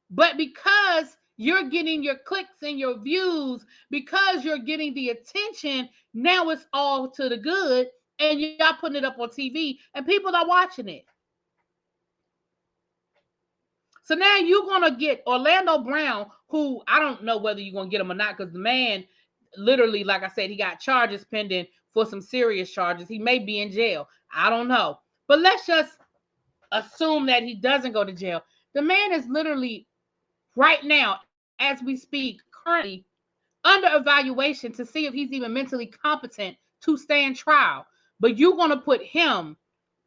But because you're getting your clicks and your views, because you're getting the attention, now it's all to the good, and y'all putting it up on TV, and people are watching it. So now you're going to get Orlando Brown, who I don't know whether you're going to get him or not, because the man, literally, like I said, he got charges pending for some serious charges. He may be in jail. I don't know. But let's just assume that he doesn't go to jail. The man is literally, right now, as we speak, currently under evaluation to see if he's even mentally competent to stand trial. But you're going to put him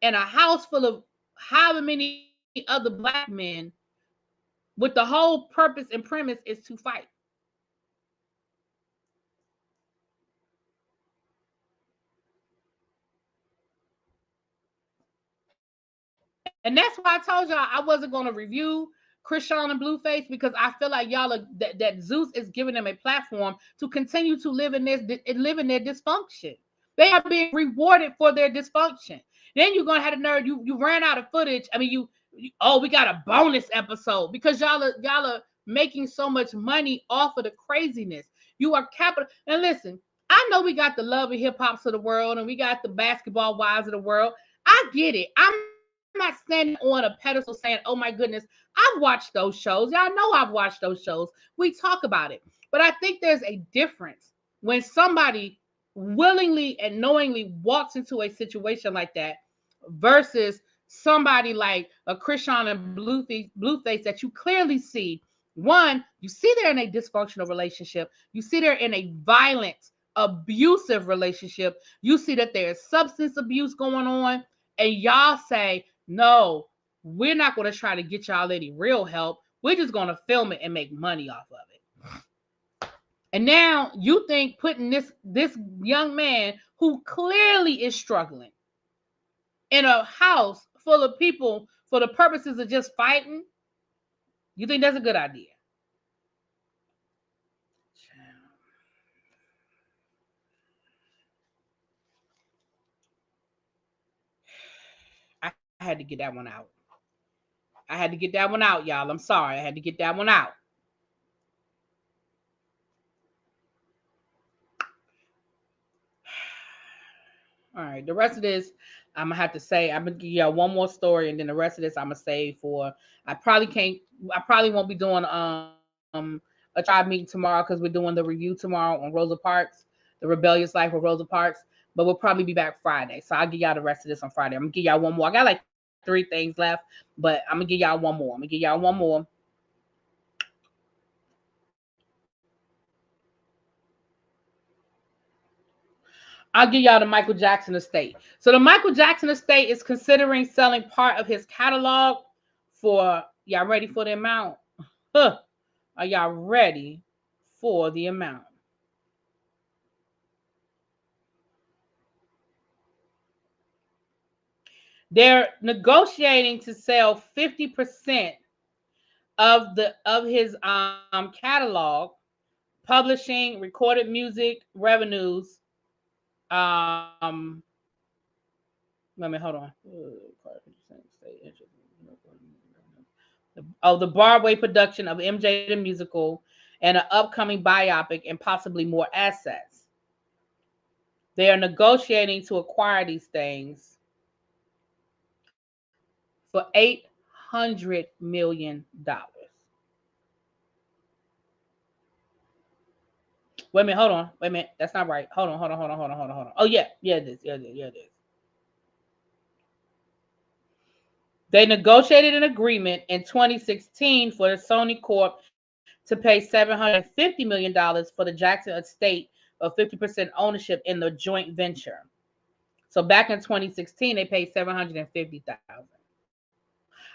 in a house full of however many other black men with the whole purpose and premise is to fight. And that's why I told y'all I wasn't going to review Chrisean and Blueface, because I feel like y'all are, that Zeus is giving them a platform to continue to live in their dysfunction. They are being rewarded for their dysfunction. Then you're gonna have the nerve. You ran out of footage. I mean, we got a bonus episode because y'all are making so much money off of the craziness. You are capital. And listen, I know we got the Love and Hip Hops of the world, and we got the Basketball Wives of the world. I get it. I'm not standing on a pedestal saying, oh my goodness, I've watched those shows. Y'all know I've watched those shows. We talk about it. But I think there's a difference when somebody willingly and knowingly walks into a situation like that versus somebody like a Chrisean and Blueface that you clearly see. One, you see they're in a dysfunctional relationship. You see they're in a violent, abusive relationship. You see that there's substance abuse going on. And y'all say, no, we're not going to try to get y'all any real help. We're just going to film it and make money off of it. And now you think putting this young man who clearly is struggling in a house full of people for the purposes of just fighting, you think that's a good idea? I had to get that one out. I had to get that one out, y'all. I'm sorry. I had to get that one out. All right, the rest of this, I'm gonna have to say, I'm gonna give y'all one more story, and then the rest of this I'm gonna save for. I probably won't be doing a tribe meeting tomorrow because we're doing the review tomorrow on Rosa Parks, The Rebellious Life of Rosa Parks. But we'll probably be back Friday, so I'll give y'all the rest of this on Friday. I'm gonna give y'all one more. I got like 3 things left, but I'm gonna give y'all one more. I'll give y'all the Michael Jackson estate. So the Michael Jackson estate is considering selling part of his catalog for, y'all ready for the amount? Are y'all ready for the amount? They're negotiating to sell 50% of his catalog, publishing, recorded music revenues. Let me hold on. The Broadway production of MJ the Musical and an upcoming biopic and possibly more assets. They are negotiating to acquire these things for $800 million. Wait a minute, hold on. Wait a minute. That's not right. Hold on. Oh, yeah. Yeah, it is. They negotiated an agreement in 2016 for the Sony Corp to pay $750 million for the Jackson estate of 50% ownership in the joint venture. So back in 2016, they paid $750,000.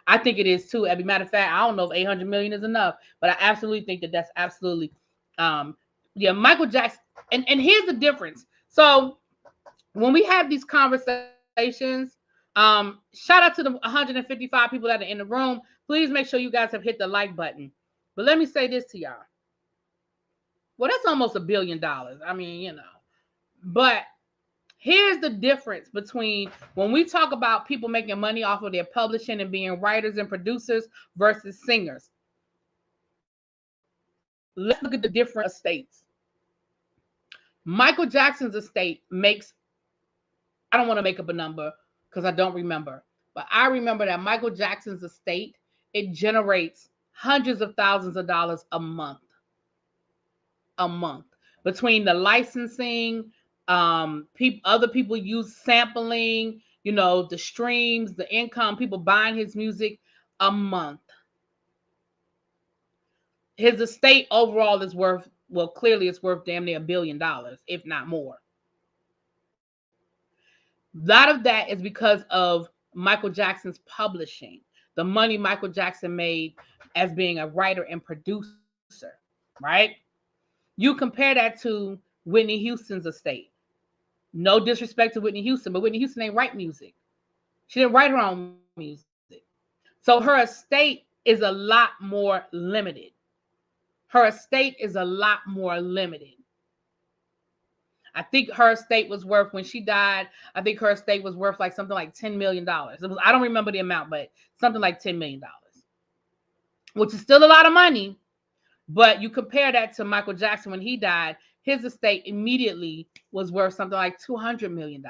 I think it is too. As a matter of fact, I don't know if 800 million is enough, but I absolutely think that that's absolutely, yeah, Michael Jackson. And here's the difference. So when we have these conversations, shout out to the 155 people that are in the room. Please make sure you guys have hit the like button. But let me say this to y'all. Well, that's almost $1 billion. I mean, but here's the difference between when we talk about people making money off of their publishing and being writers and producers versus singers. Let's look at the different estates. Michael Jackson's estate makes, I don't want to make up a number because I don't remember, but I remember that Michael Jackson's estate, it generates hundreds of thousands of dollars a month. Between the licensing, other people use sampling, the streams, the income, people buying his music a month. His estate overall is worth, well, clearly it's worth damn near $1 billion, if not more. A lot of that is because of Michael Jackson's publishing, the money Michael Jackson made as being a writer and producer, right? You compare that to Whitney Houston's estate. No disrespect to Whitney Houston, but Whitney Houston ain't write music. She didn't write her own music. So her estate is a lot more limited. I think her estate was worth, when she died, I think her estate was worth like something like $10 million. I don't remember the amount, but something like $10 million, which is still a lot of money. But you compare that to Michael Jackson when he died, his estate immediately was worth something like $200 million.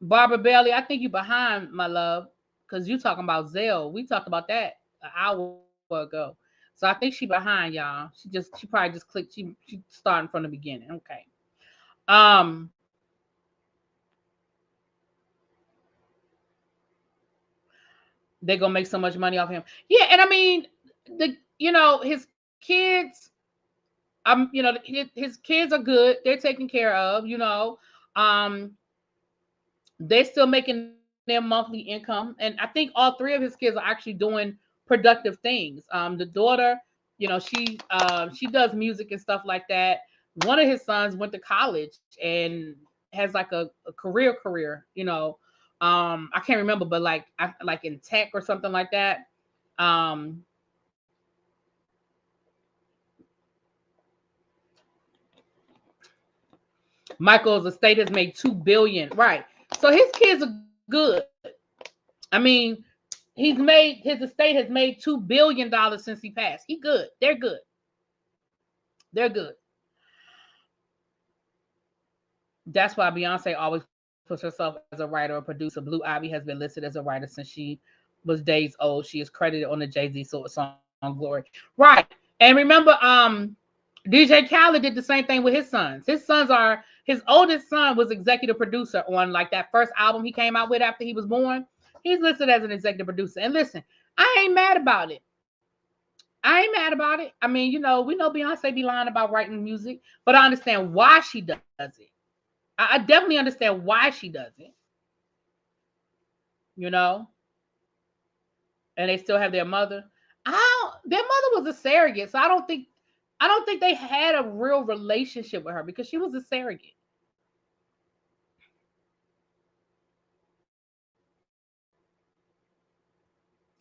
Barbara Bailey, I think you behind, my love, because you talking about Zelle. We talked about that an hour ago. So I think she behind, y'all. She probably just clicked. She starting from the beginning. Okay. They're gonna make so much money off him. Yeah, and I mean, his kids, his kids are good. They're taken care of. They're still making their monthly income, and I think all three of his kids are actually doing productive things. The daughter, she does music and stuff like that. One of his sons went to college and has like a career. I can't remember, but like in tech or something like that. Michael's estate has made $2 billion, right? So his kids are good. I mean, his estate has made $2 billion since he passed. He good. They're good. That's why Beyonce always puts herself as a writer or producer. Blue Ivy has been listed as a writer since she was days old. She is credited on the Jay-Z song Glory. Right. And remember, DJ Khaled did the same thing with his sons. His oldest son was executive producer on like that first album he came out with after he was born. He's listed as an executive producer. And listen, I ain't mad about it. I mean, we know Beyonce be lying about writing music, but I understand why she does it. I definitely understand why she does it. And they still have their mother. Their mother was a surrogate, so I don't think they had a real relationship with her because she was a surrogate.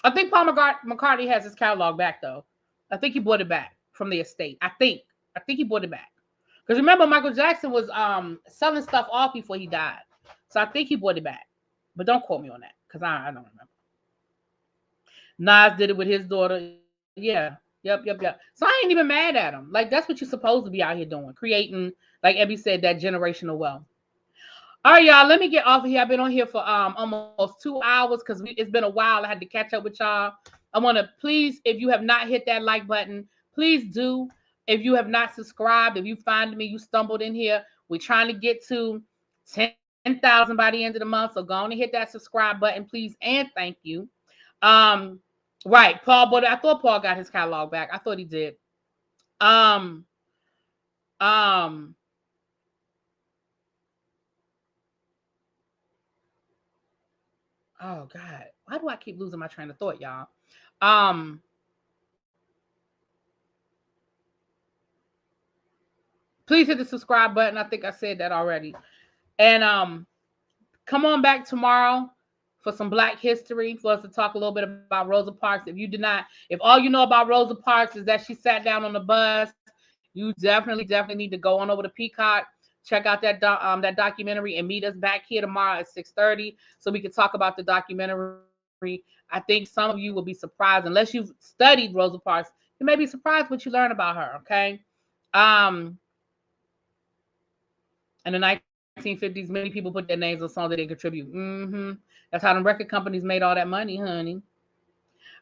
I think Paul McCartney has his catalog back though. I think he bought it back from the estate. I think he bought it back. Because remember, Michael Jackson was selling stuff off before he died. So I think he bought it back. But don't quote me on that because I don't remember. Nas did it with his daughter. Yeah. Yep. So I ain't even mad at him. Like, that's what you're supposed to be out here doing. Creating, like Ebby said, that generational wealth. All right, y'all, let me get off of here. I've been on here for almost 2 hours because it's been a while. I had to catch up with y'all. I want to, please, if you have not hit that like button, please do. If you have not subscribed, if you find me, you stumbled in here, we're trying to get to 10,000 by the end of the month. So go on and hit that subscribe button, please, and thank you. Right, Paul, but I thought Paul got his catalog back. I thought he did. Um, um, oh God, why do I keep losing my train of thought, y'all? Um, please hit the subscribe button. I think I said that already. And come on back tomorrow for some Black history, for us to talk a little bit about Rosa Parks. If all you know about Rosa Parks is that she sat down on the bus, you definitely need to go on over to Peacock, check out that documentary, and meet us back here tomorrow at 6:30 so we can talk about the documentary. I think some of you will be surprised, unless you've studied Rosa Parks, you may be surprised what you learn about her. Okay, in the 1950s, many people put their names on songs that they contribute. That's how the record companies made all that money, honey.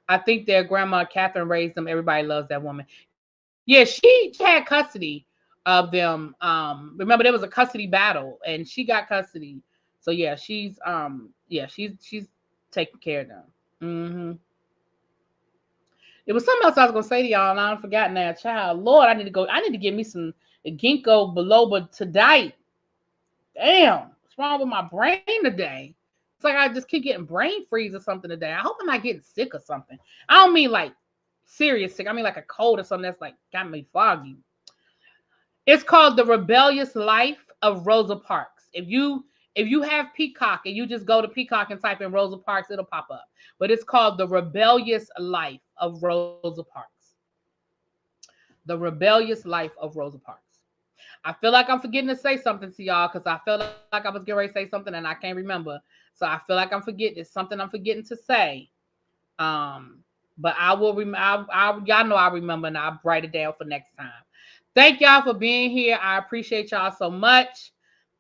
I think their grandma Catherine raised them. Everybody loves that woman. Yeah, she had custody of them. Remember, there was a custody battle, and she got custody. So yeah, she's taking care of them. It was something else I was gonna say to y'all, and I've forgotten that. Child, Lord, I need to get me some ginkgo biloba today. Damn, what's wrong with my brain today? It's like I just keep getting brain freeze or something today. I hope I'm not getting sick or something. I don't mean like serious sick. I mean like a cold or something that's like got me foggy. It's called The Rebellious Life of Rosa Parks. If you have Peacock and you just go to Peacock and type in Rosa Parks, it'll pop up. But it's called The Rebellious Life of Rosa Parks. The Rebellious Life of Rosa Parks. I feel like I'm forgetting to say something to y'all because I felt like I was getting ready to say something and I can't remember. So I feel like I'm forgetting. It's something I'm forgetting to say. But I will remember. Y'all know I remember, and I'll write it down for next time. Thank y'all for being here. I appreciate y'all so much.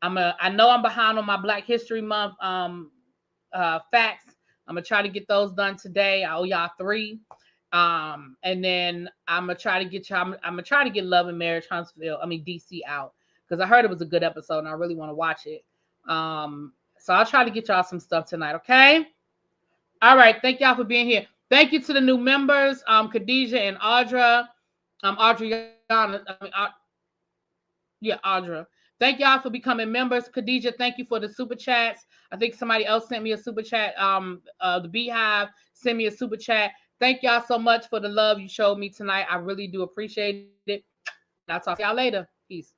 I know I'm behind on my Black History Month facts. I'm gonna try to get those done today. I owe y'all 3. And then I'm gonna try to get y'all. I'm gonna try to get Love and Marriage Huntsville. DC out because I heard it was a good episode and I really want to watch it. So I'll try to get y'all some stuff tonight. Okay. All right. Thank y'all for being here. Thank you to the new members, Khadijah and Audra. Adriana. Audra. Thank y'all for becoming members. Khadijah, thank you for the super chats. I think somebody else sent me a super chat. The Beehive sent me a super chat. Thank y'all so much for the love you showed me tonight. I really do appreciate it. I'll talk to y'all later. Peace.